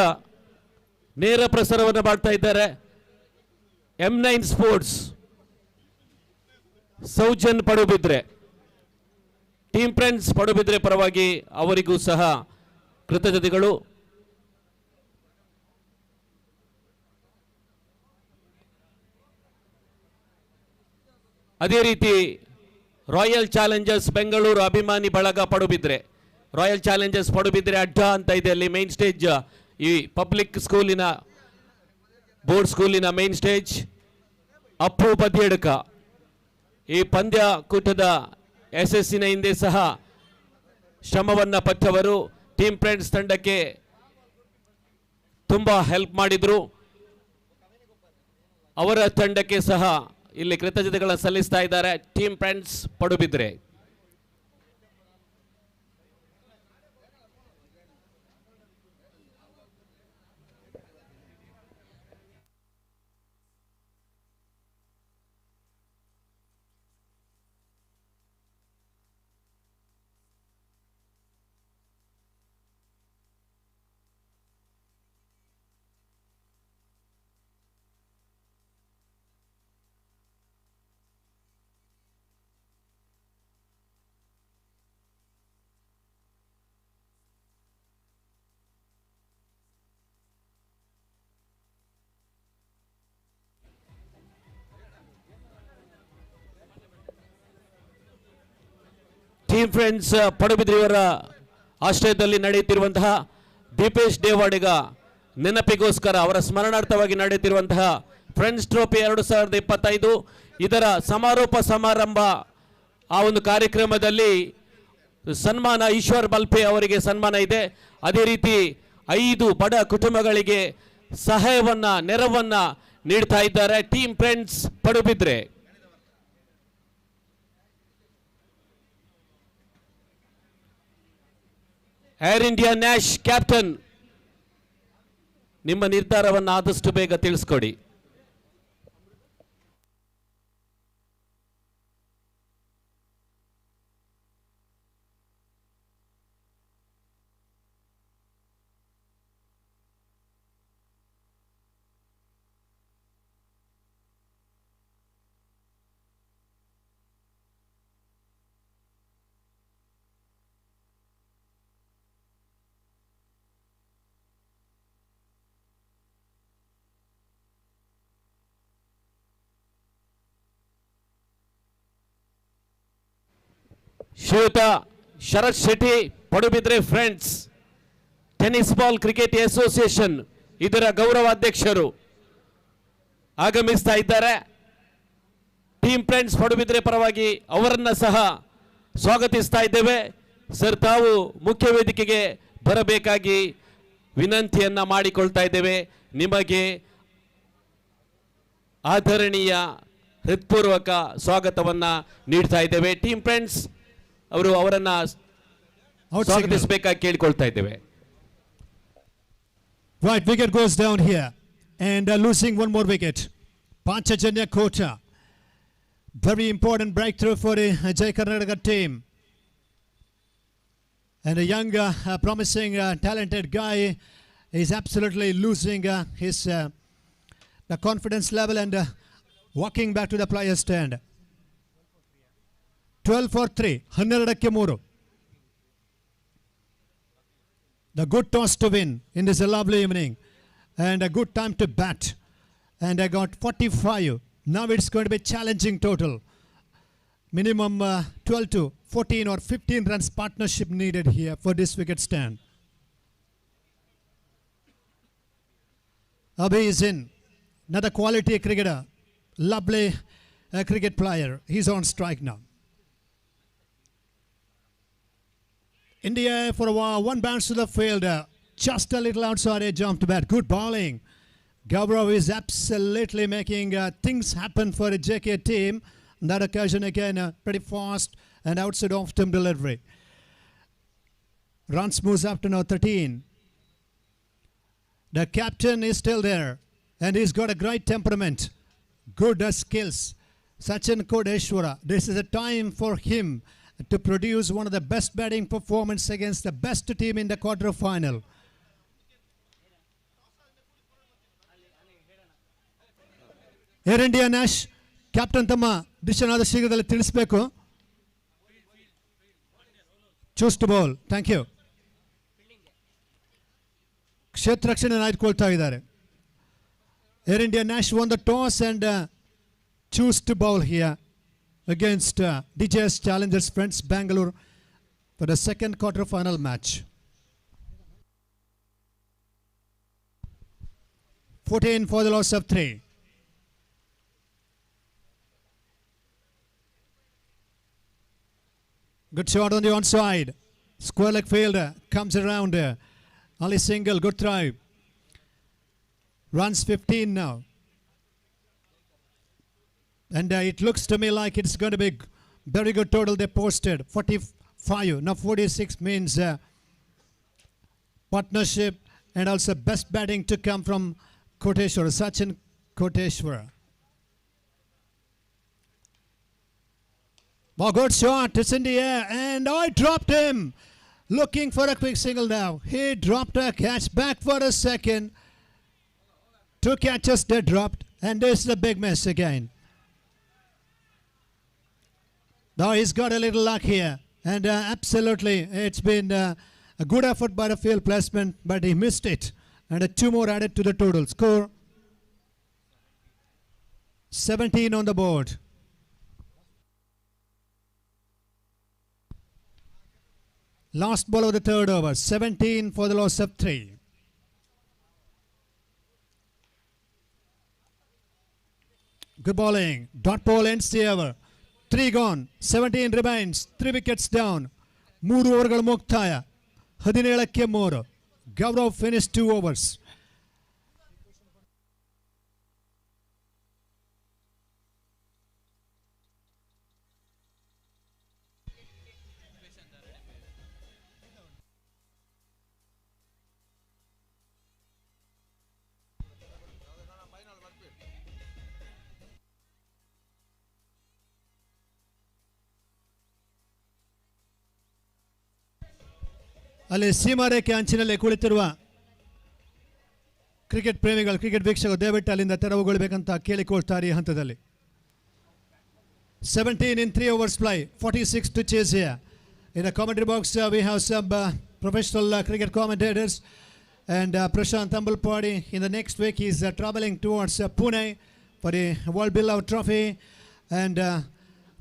ನೇರ ಪ್ರಸಾರವನ್ನು ಮಾಡ್ತಾ ಇದ್ದಾರೆ M9 sports, Saujan Padubidri. Team friends Padubidri ಪರವಾಗಿ ಅವರಿಗೂ ಸಹ ಕೃತಜ್ಞತೆಗಳು. ಅದೇ ರೀತಿ ರಾಯಲ್ ಚಾಲೆಂಜರ್ಸ್ ಬೆಂಗಳೂರು ಅಭಿಮಾನಿ ಬಳಗ ಪಡುಬಿದ್ರೆ. ರಾಯಲ್ ಚಾಲೆಂಜರ್ಸ್ ಪಡುಬಿದ್ರೆ ಅಡ್ಡ ಅಂತ ಇದೆ ಅಲ್ಲಿ ಮೈನ್ ಸ್ಟೇಜ್, ಈ ಪಬ್ಲಿಕ್ ಸ್ಕೂಲಿನ ಬೋರ್ಡ್ ಸ್ಕೂಲಿನ ಮೈನ್ ಸ್ಟೇಜ್. ಅಪ್ಪು ಬದಿಯಡ್ಕ ಈ ಪಂದ್ಯಕೂಟದ ಯಶಸ್ಸಿನ ಹಿಂದೆ ಸಹ ಶ್ರಮವನ್ನು ಪಟ್ಟವರು. ಟೀಮ್ ಫ್ರೆಂಡ್ಸ್ ತಂಡಕ್ಕೆ ತುಂಬ ಹೆಲ್ಪ್ ಮಾಡಿದ್ರು. ಅವರ ತಂಡಕ್ಕೆ ಸಹ ಇಲ್ಲಿ ಕೃತಜ್ಞತೆಗಳನ್ನು ಸಲ್ಲಿಸ್ತಾ ಇದ್ದಾರೆ team friends Padubidri. Team friends ಪಡುಬಿದ್ರಿಯವರ ಆಶ್ರಯದಲ್ಲಿ ನಡೆಯುತ್ತಿರುವಂತಹ ದೀಪೇಶ್ ದೇವಾಡಿಗ ನೆನಪಿಗೋಸ್ಕರ ಅವರ ಸ್ಮರಣಾರ್ಥವಾಗಿ ನಡೆಯುತ್ತಿರುವಂತಹ ಫ್ರೆಂಡ್ಸ್ ಟ್ರೋಫಿ 2025 ಇದರ ಸಮಾರೋಪ ಸಮಾರಂಭ. ಆ ಒಂದು ಕಾರ್ಯಕ್ರಮದಲ್ಲಿ ಸನ್ಮಾನ ಈಶ್ವರ್ ಬಲ್ಪೆ ಅವರಿಗೆ ಸನ್ಮಾನ ಇದೆ. ಅದೇ ರೀತಿ 5 ಬಡ ಕುಟುಂಬಗಳಿಗೆ ಸಹಾಯವನ್ನ ನೆರವನ್ನ ನೀಡ್ತಾ ಇದ್ದಾರೆ team friends Padubidri. Air India Nash captain, ನಿಮ್ಮ ನಿರ್ಧಾರವನ್ನು ಆದಷ್ಟು ಬೇಗ ತಿಳಿಸ್ಕೊಡಿ. ಶ್ರೀಯುತ Sharat Shetty Padubidri friends tennis ball cricket association ಇದರ ಗೌರವ ಅಧ್ಯಕ್ಷರು ಆಗಮಿಸ್ತಾ ಇದ್ದಾರೆ. ಟೀಮ್ ಫ್ರೆಂಡ್ಸ್ ಪಡುಬಿದ್ರೆ ಪರವಾಗಿ ಅವರನ್ನ ಸಹ ಸ್ವಾಗತಿಸ್ತಾ ಇದ್ದೇವೆ. ಸರ್, ತಾವು ಮುಖ್ಯ ವೇದಿಕೆಗೆ ಬರಬೇಕಾಗಿ ವಿನಂತಿಯನ್ನ ಮಾಡಿಕೊಳ್ತಾ ಇದ್ದೇವೆ. ನಿಮಗೆ ಆದರಣೀಯ ಹೃತ್ಪೂರ್ವಕ ಸ್ವಾಗತವನ್ನ ನೀಡ್ತಾ ಇದ್ದೇವೆ. ಟೀಮ್ ಫ್ರೆಂಡ್ಸ್ ಅವರು ಅವರನ್ನ Out signal. ಸ್ವಾಗತಿಸಬೇಕಾಗಿ ಕೇಳಿಕೊಳ್ತಾ ಇದ್ದೇವೆ. Right, wicket goes down here. And losing one more wicket. Panchajanya Kota. Very important breakthrough for the Jai Karnataka team. And a young, promising, talented guy is absolutely losing his the confidence level and walking back to the players' stand. 12 for 3. 12 The good toss to win in this lovely evening and a good time to bat. And I got 45. Now it's going to be challenging total. Minimum 12 to 14 or 15 runs partnership needed here for this wicket stand. Abhi is in. Another quality cricketer. Lovely cricket player. He's on strike now. India for a while, one bounce to the field, just a little outside edge jump to bat. Good bowling. Gaurav is absolutely making things happen for the JK team. That occasion again, pretty fast and outside off-stump delivery. Runs moves up to now 13. The captain is still there and he's got a great temperament, good skills. Sachin Kodeshwara, this is a time for him to produce one of the best batting performance against the best team in the quarter final. Air India Nash, Captain Tama, Dishanada Shigadali Tilisbeko. Choose to bowl. Thank you. Kshetrakshan and Aitkolta idare. Air India Nash won the toss and choose to bowl here against DJS Challengers Friends Bangalore for the second quarter final match. 14 for the loss of 3. Good shot on the onside. Square leg fielder comes around. Ali single, good try. Runs 15 now. And it looks to me like it's going to be very good total they posted. 45. Now 46 means partnership and also best batting to come from Koteshwara, Sachin Koteshwara. Oh, good shot. It's in the air and I dropped him. Looking for a quick single now. He dropped a catch back for a second. 2 catches they dropped and this is a big miss again. Now he's got a little luck here and absolutely it's been a good effort by the field placement but he missed it and 2 more added to the total score. 17 on the board. Last ball of the third over. 17 for the loss of 3. Good bowling. Dot ball ends the over. 3 gone. 17 remains. 3 wickets down. 3 ಓವರ್ಗಳು ಮುಕ್ತಾಯ. 17ಕ್ಕೆ 3. Gaurav finished 2 overs. ಅಲ್ಲಿ ಸೀಮಾರೇಖೆ ಅಂಚಿನಲ್ಲಿ ಕುಳಿತಿರುವ cricket ಪ್ರೇಮಿಗಳು cricket ವೀಕ್ಷಕರು ದಯವಿಟ್ಟು ಅಲ್ಲಿಂದ ತೆರವುಗೊಳ್ಳಬೇಕಂತ ಕೇಳಿಕೊಳ್ತಾರೆ ಈ ಹಂತದಲ್ಲಿ. 17 in 3 overs play, 46 to chase here. In the commentary box we have some professional cricket commentators and Prashant Ambulpadi in the next week is traveling towards Pune for the World Beloved Trophy and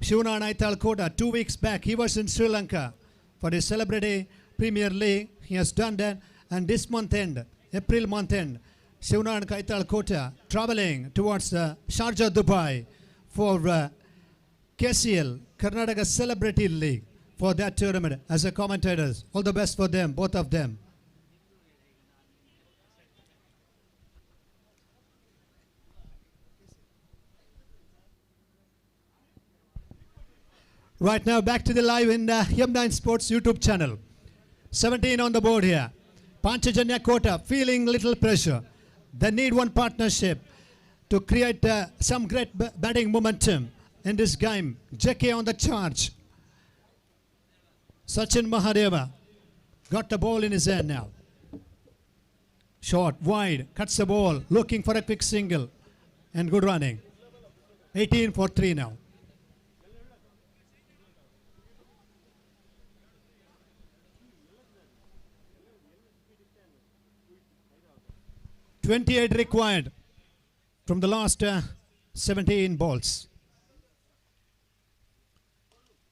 Shivnan Aital Kota 2 weeks back he was in Sri Lanka for the Celebrity Premier League. He has done that and this month end, April month end, Shivnan Kaital Kota traveling towards Sharjah, Dubai for KCL, Karnataka Celebrity League for that tournament as a commentators. All the best for them, both of them. Right now, back to the live in the M9 Sports YouTube channel. 17 on the board here. Panchajanya Kota feeling little pressure. They need one partnership to create some great batting momentum in this game. JK on the charge. Sachin Mahadeva got the ball in his hand now. Short, wide, cuts the ball, looking for a quick single. And good running. 18 for 3 now. .28 required from the last 17 balls.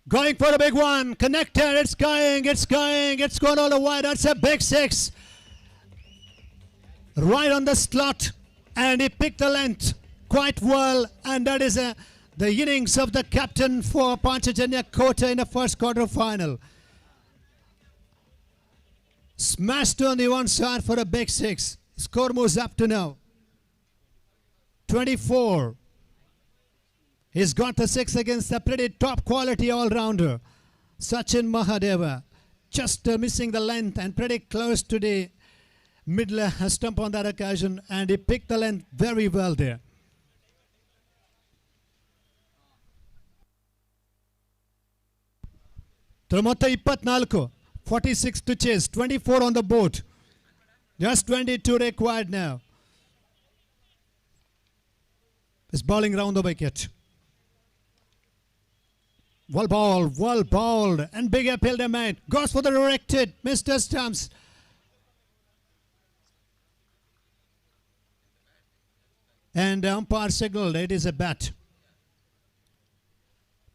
Going for a big one. Connected. It's going. It's going all the way. That's a big six. Right on the slot. And he picked the length quite well. And that is the innings of the captain for Panchajanya Kota in the first quarter final. Smashed on the one side for a big six. Score moves up to now 24. He's got the six against a pretty top quality all-rounder. Sachin Mahadeva just missing the length and pretty close to the middle stump on that occasion, and he picked the length very well there. ಮೊತ್ತ 24, 46 to chase, 24 on the board. Just 22 required now. He's bowling round the wicket. Well bowled, and big appeal they made. Goes for the directed, Mr. Stumps. And the umpire signaled it is a bat.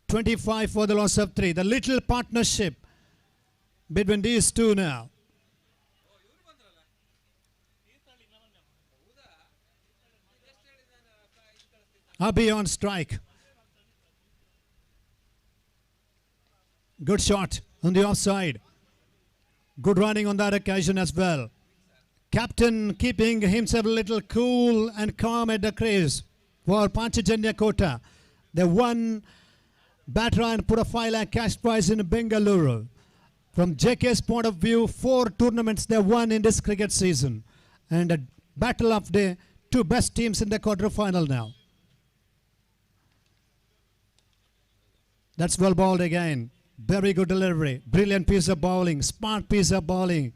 25 for the loss of 3. The little partnership between these two now. Abhi on strike. Good shot on the offside. Good running on that occasion as well. Captain keeping himself a little cool and calm at the crease for Panchajanya Kota. They won batter and put a 5 lakh cash prize in Bengaluru. From JK's point of view, 4 tournaments they won in this cricket season. And a battle of the 2 best teams in the quarter final now. That's well bowled again. Very good delivery. Brilliant piece of bowling. Smart piece of bowling.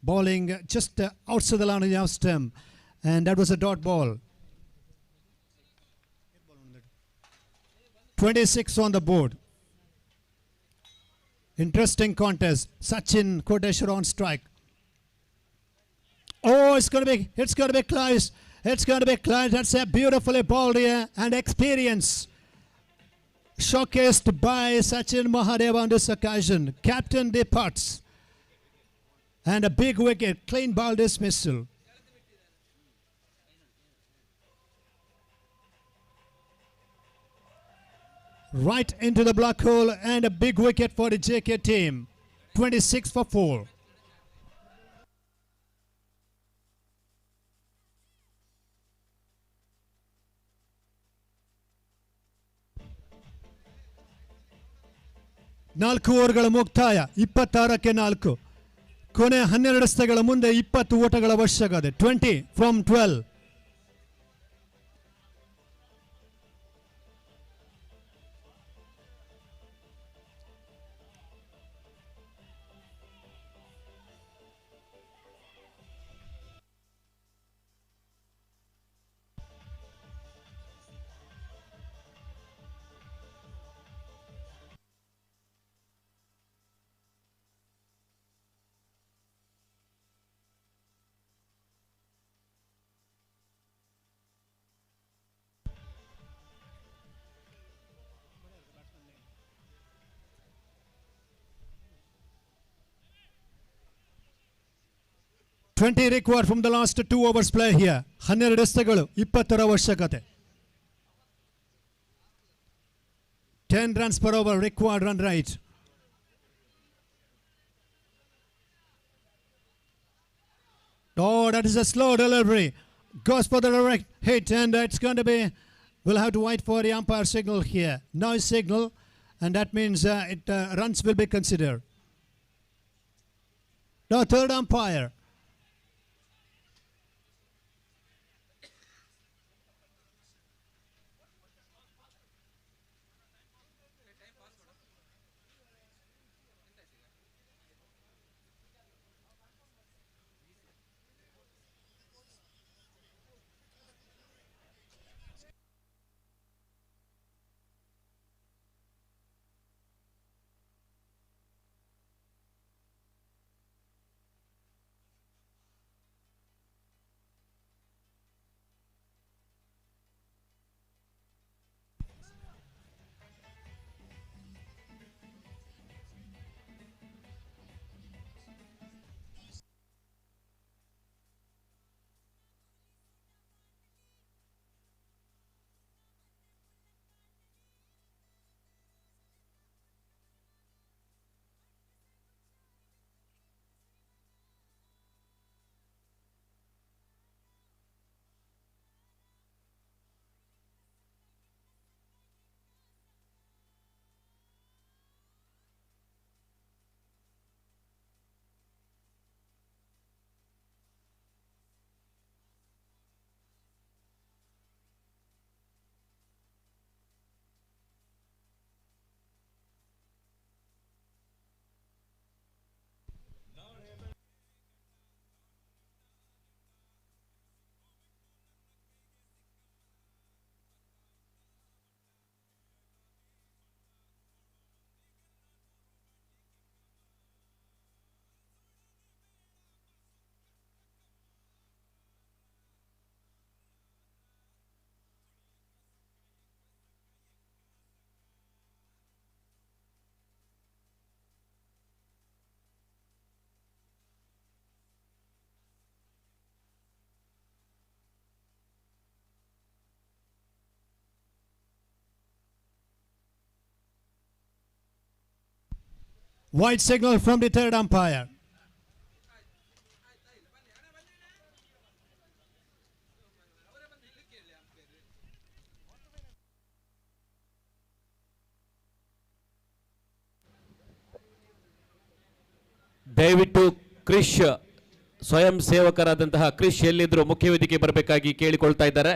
Bowling just outside the line of the off stump. And that was a dot ball. 26 on the board. Interesting contest. Sachin Koteshwar on strike. Oh, it's going to be close. It's going to be close. That's a beautifully bowled here, and experience showcased by Sachin Mahadeva on this occasion. Captain departs. And a big wicket, clean ball dismissal. Right into the black hole, and a big wicket for the JK team. 26 for 4. ನಾಲ್ಕು ಓವರ್ಗಳ ಮುಕ್ತಾಯ 26ಕ್ಕೆ 4. ಕೊನೆ 12 ಎಸೆತಗಳ ಮುಂದೆ 20 ಓಟಗಳ ಅವಶ್ಯಕತೆ. 20 from 12. $20 required from the last 2 overs play here. 12 ಎಸೆತಗಳು 20 ಅವಶ್ಯಕತೆ. 10 runs per over required run rate. Oh, that is a slow delivery. Goes for the direct hit, and it's going to be, we'll have to wait for the umpire signal here. No signal, and that means runs will be considered. Now third umpire. White signal from the third umpire. ದಯವಿಟ್ಟು ಕ್ರಿಶ್ ಸ್ವಯಂ ಸೇವಕರಾದಂತಹ ಕ್ರಿಶ್ ಎಲ್ಲಿದ್ರು ಮುಖ್ಯ ವೇದಿಕೆ ಬರಬೇಕಾಗಿ ಕೇಳಿಕೊಳ್ತಾ ಇದ್ದಾರೆ.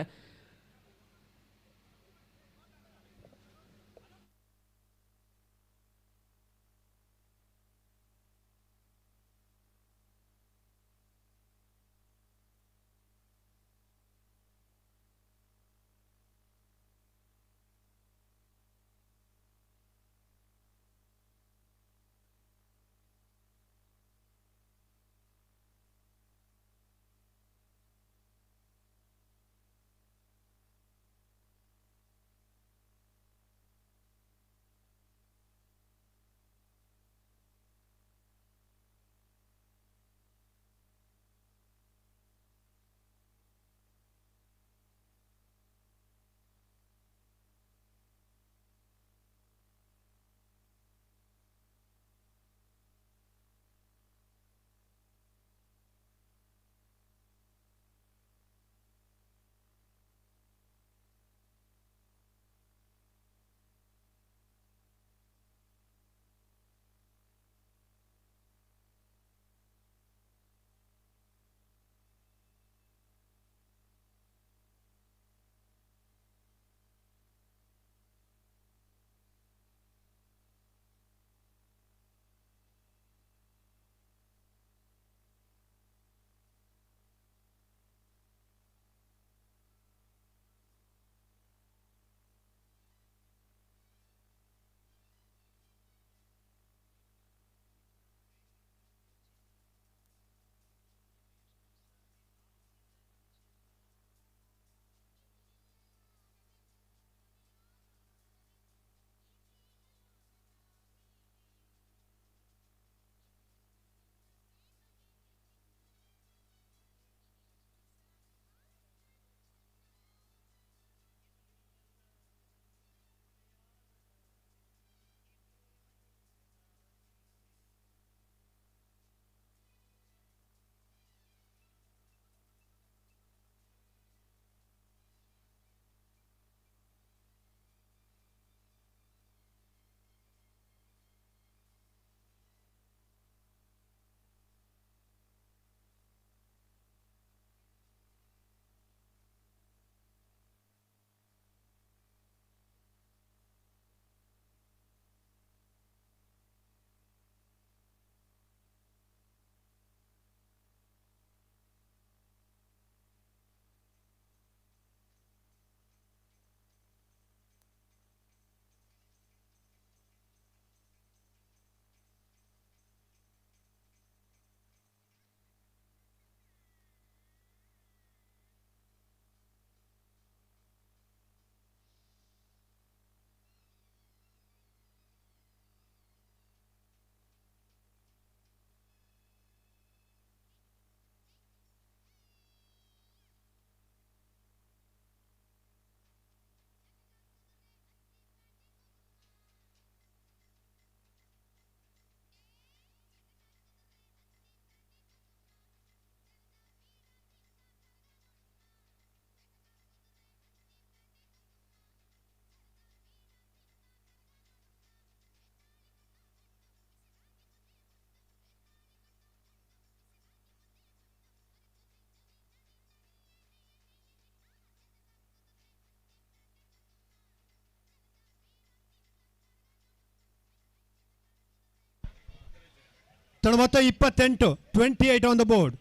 ತಡ ಮೊತ್ತ 28, 28 on the board.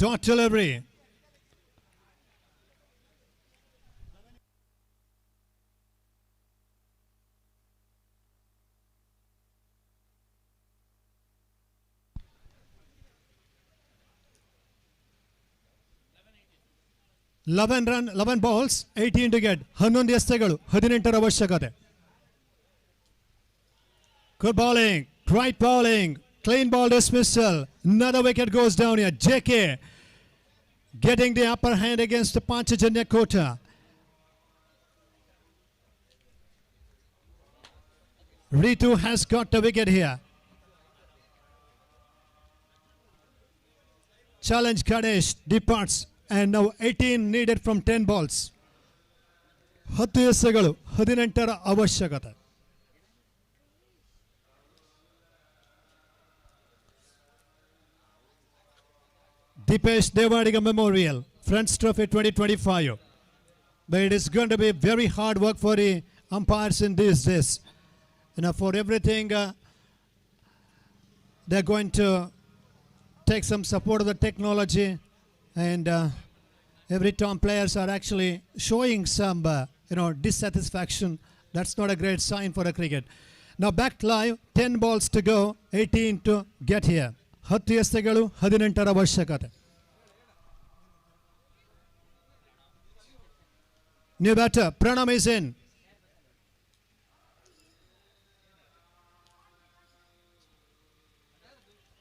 Dot delivery. Eleven balls, 18 to get. 11 ಎಸೆತಗಳು 18 ಅವಶ್ಯಕತೆ. Good bowling, right bowling, clean ball dismissal. Another wicket goes down here. JK getting the upper hand against Panchajanya Kota. Ritu has got the wicket here. Challenge Ganesh departs. And now 18 needed from 10 balls. 10 ಎಸೆಗಳು 18 ಅವಶ್ಯಕತೆ. Dipesh Devadiga Memorial, Friends Trophy 2025. But it is going to be very hard work for the umpires in these days. For everything, they're going to take some support of the technology. And every time players are actually showing some dissatisfaction. That's not a great sign for a cricket. Now back live, 10 balls to go, 18 to get here. 10 ಎಸೆಗಳು 18 ಅವಶ್ಯಕತೆ. New batter Pranam is in.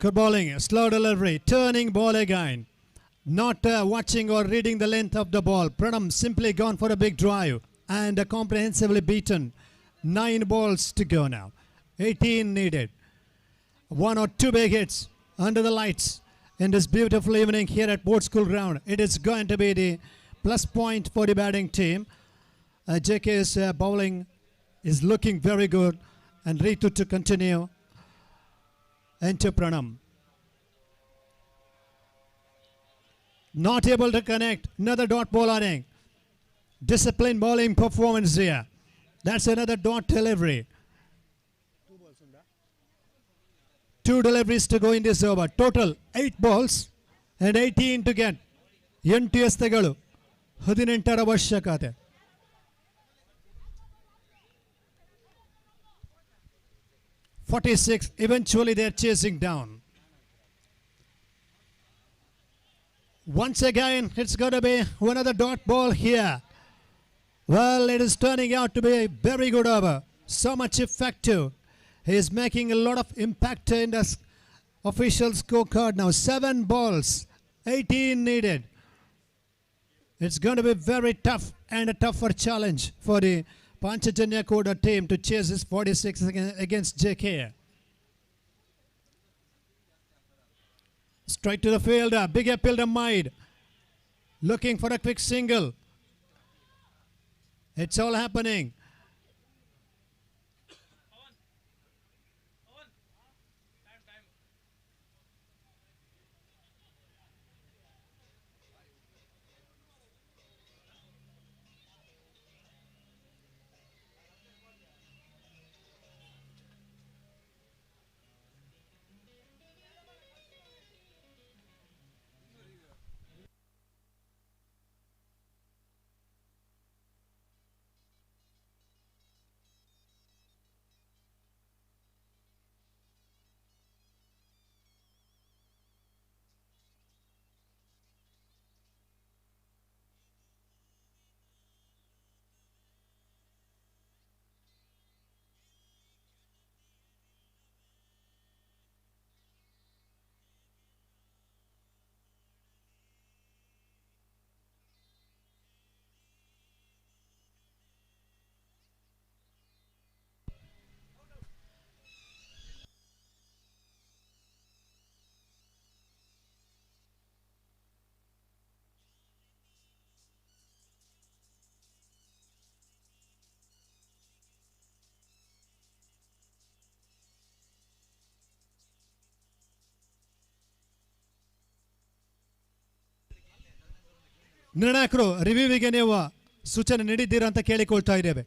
Good bowling, slow delivery, turning ball again. Not watching or reading the length of the ball. Pranam simply gone for a big drive and comprehensively beaten. 9 balls to go now. 18 needed. 1 or 2 big hits under the lights in this beautiful evening here at Board School Ground. It is going to be the plus point for the batting team. JK's bowling is looking very good, and Ritu to continue. Enter Pranam. Not able to connect. Another dot bowling. Disciplined bowling performance here. That's another dot delivery. 2 deliveries to go in this over. Total 8 balls and 18 to get. 8 ಎಸೆತಗಳು 18 ಅವಶ್ಯಕತೆ. .46. Eventually they're chasing down. Once again, it's going to be another dot ball here. Well, it is turning out to be a very good over. So much effective. He is making a lot of impact in the official scorecard now. 7 balls, 18 needed. It's going to be very tough and a tougher challenge for the Panchajanya Kota team to chase this 46 against JK. Straight to the fielder, big appeal to Maid. Looking for a quick single. It's all happening. ನಿರ್ಣಾಯಕರು ರಿವ್ಯೂವಿಗೆ ನೀವು ಸೂಚನೆ ನೀಡಿದ್ದೀರಾ ಅಂತ ಕೇಳಿಕೊಳ್ತಾ ಇದ್ದೇವೆ.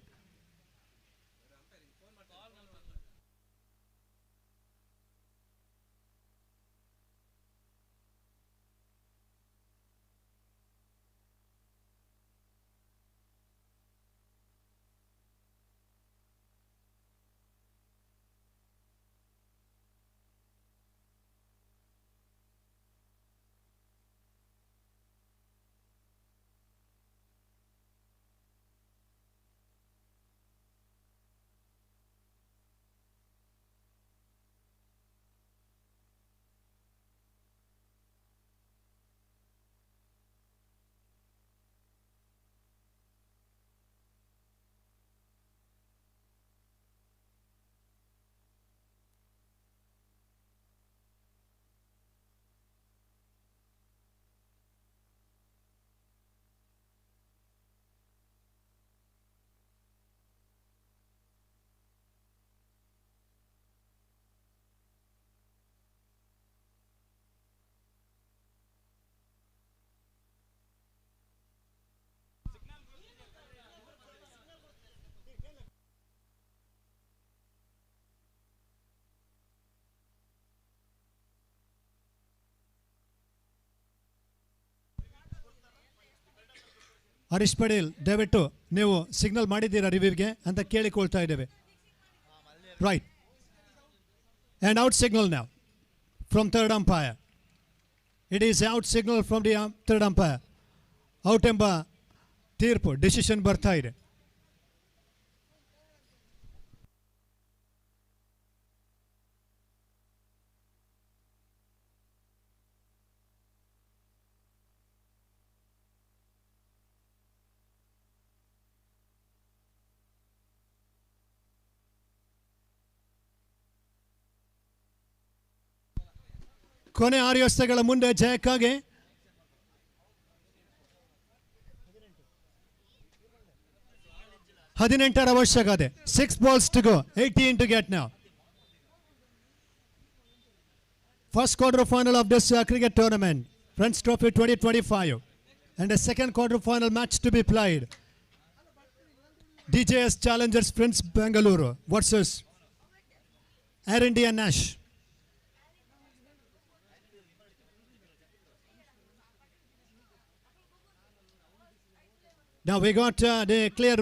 ಹರೀಶ್ ಪಟೇಲ್ ದಯವಿಟ್ಟು ನೀವು signal ಮಾಡಿದ್ದೀರಾ ರಿವ್ಯೂಗೆ ಅಂತ ಕೇಳಿಕೊಳ್ತಾ ಇದ್ದೇವೆ. ರೈಟ್ ಆ್ಯಂಡ್ ಔಟ್ ಸಿಗ್ನಲ್ ನಾವು from third umpire. It is out signal from the third umpire. Out ಎಂಬ ತೀರ್ಪು ಡಿಸಿಷನ್ ಬರ್ತಾ ಇದೆ. ಕೊನೆ 6 ಎಸೆತಗಳ ಮುಂದೆ ಜಯಕ್ಕಾಗಿ ಹದಿನೆಂಟರ ಅವಶ್ಯಕತೆ. 6 balls to go, 18 to get now. First quarter final of this cricket tournament, Friends Trophy 2025, and a second quarter final match to be played. DJS Challengers Friends Bengaluru versus Air India Nash. Now we got the clear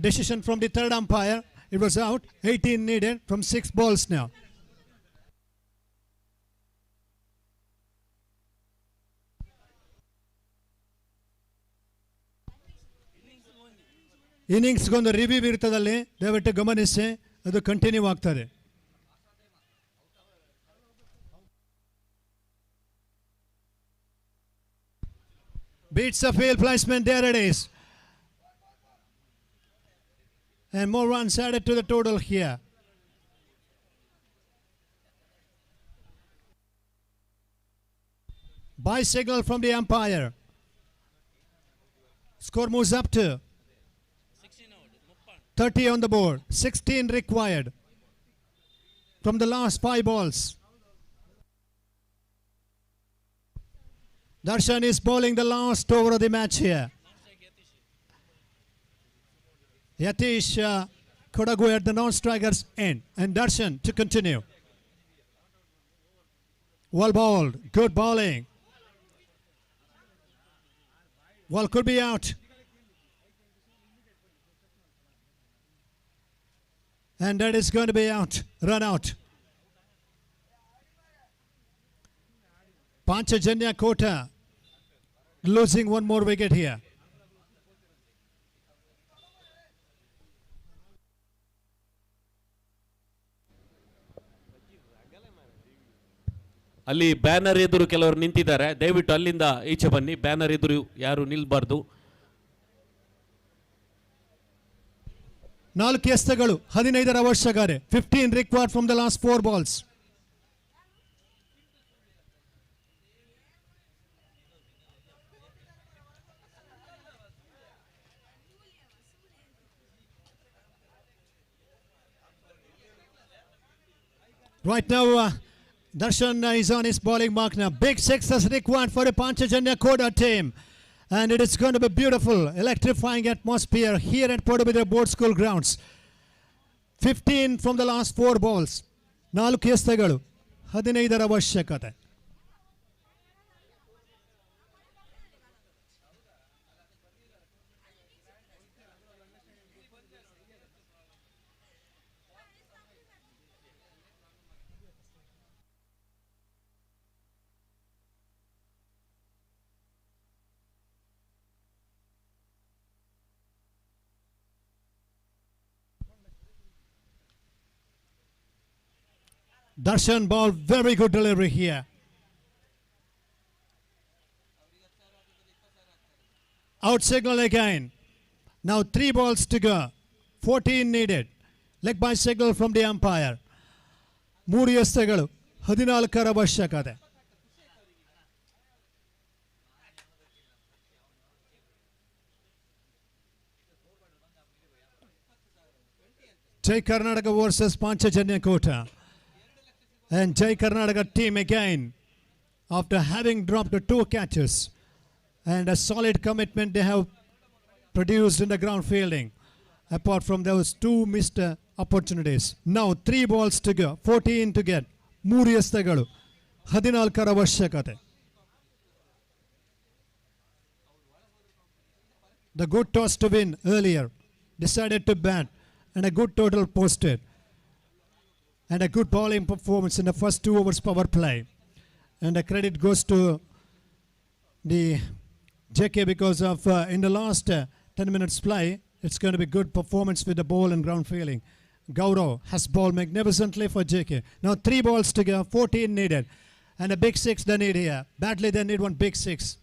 decision from the third umpire. It was out. 18 needed from 6 balls now. ಇನ್ನಿಂಗ್ಸ್ಗೊಂದು review ಇರ್ತದಲ್ಲಿ ದಯವಿಟ್ಟು ಗಮನಿಸಿ, ಅದು continue ಆಗ್ತದೆ. Beats the field placement, there it is. And more runs added to the total here. By signal from the umpire. Score moves up to 30 on the board. 16 required from the last 5 balls. Darshan is bowling the last over of the match here. Yatish Kodagu at the non-strikers end, and Darshan to continue. Well bowled, good bowling. Well, could be out. And that is going to be out, run out. Panchajanya Kota losing one more wicket here. ಅಲ್ಲಿ banner ಎದುರು ಕೆಲವರು ನಿಂತಿದ್ದಾರೆ. ದಯವಿಟ್ಟು ಅಲ್ಲಿಂದ ಈಚೆ ಬನ್ನಿ. Banner ಎದುರು ಯಾರು ನಿಲ್ಬಾರ್ದು. 4 ಎಸೆತಗಳು, 15ರ ಅವಶ್ಯಕತೆ. 15 required from the last 4 balls. Right now, Darshan is on his bowling mark now. Big sixes required for the Panchajanya Koda team. And it is going to be beautiful, electrifying atmosphere here at Padubidri Board School grounds. 15 from the last 4 balls. 4 ಎಸೆತಗಳು 15ರ ಅವಶ್ಯಕತೆ. Darshan ball, very good delivery here. Out signal again. Now 3 balls to go. 14 needed. Leg by signal from the umpire. 3 ಎಸೆತಗಳು 14ರ ಅವಶ್ಯಕತೆ. Jai Karnataka versus Panchajanya Kota. And Jai Karnataka team again, after having dropped 2 catches and a solid commitment they have produced in the ground fielding, apart from those 2 missed opportunities. Now 3 balls to go, 14 to get. 3 ಎಸೆತಗಳು 14ರ ಅವಶ್ಯಕತೆ. The good toss to win earlier, decided to bat, and a good total posted. And a good bowling performance in the first 2 overs power play. And the credit goes to the JK because of in the last 10 minutes play, it's going to be good performance with the ball and ground fielding. Gaurav has bowled magnificently for JK. Now 3 balls to go, 14 needed. And a big 6 they need here. Badly they need one big 6.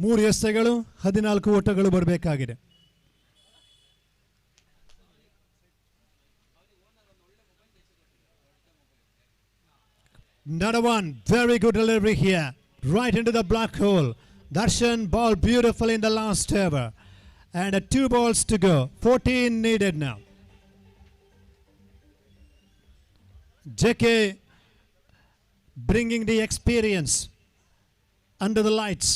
ಮೂರು ಎಸೆತಗಳು 14 ಓಟಗಳು ಬರಬೇಕಾಗಿದೆ. Another one, very good delivery here, right into the black hole. Darshan ball beautifully in the last over. And 2 balls to go, 14 needed now. JK bringing the experience under the lights.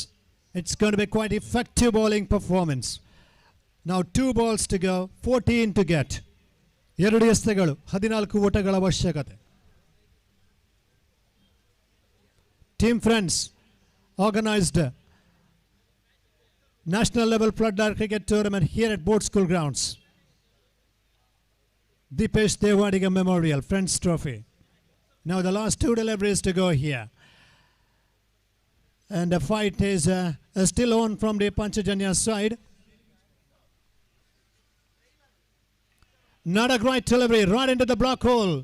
It's going to be quite effective bowling performance. Now 2 balls to go, 14 to get. 2 ಎಸೆತಗಳು 14 ಓಟಗಳ ಅವಶ್ಯಕತೆ. Team Friends organized national level flood cricket tournament here at Board School grounds. Dipesh Devadiga Memorial Friends Trophy. Now the last 2 deliveries to go here. And the fight is still on from the Panchajanya side. Not a great delivery, right into the block hole.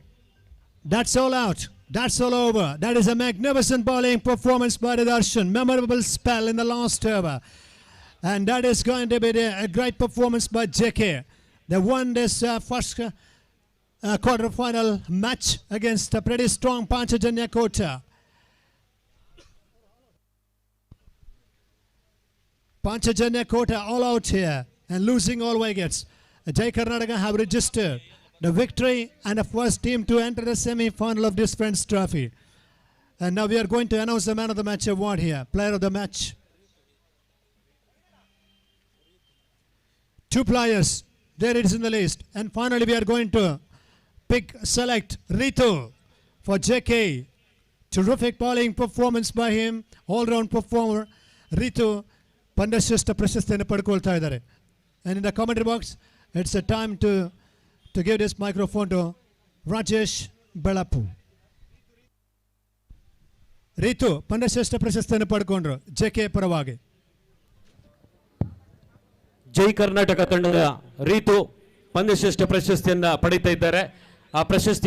That's all out. That's all over. That is a magnificent bowling performance by the Darshan. Memorable spell in the last over. And that is going to be a great performance by JK. They won this first quarter-final match against a pretty strong Panchajanya Kota. Panchajanya Kota all out here and losing all wickets. Jai Karnataka have registered the victory and the first team to enter the semi-final of this Friends Trophy. And now we are going to announce the man of the match award here, player of the match. 2 players, there it is in the list. And finally we are going to select Ritu for JK. Terrific bowling performance by him, all-round performer. Ritu ಪಂದ್ಯಶ್ರೇಷ್ಠ ಪ್ರಶಸ್ತಿಯನ್ನು ಪಡ್ಕೊಳ್ತಾ ಇದ್ದಾರೆ. And in the commentary box, it's a time to give this microphone to Rajesh Belappu. Ritu ಪಂದ್ಯಶ್ರೇಷ್ಠ ಪ್ರಶಸ್ತಿಯನ್ನು ಪಡ್ಕೊಂಡ್ರು JK ಪರವಾಗಿ. ಜೈ ಕರ್ನಾಟಕ ತಂಡದ ರೀತು ಪಂದ್ಯಶ್ರೇಷ್ಠ ಪ್ರಶಸ್ತಿಯನ್ನ ಪಡೀತಾ ಇದ್ದಾರೆ. ಆ ಪ್ರಶಸ್ತಿ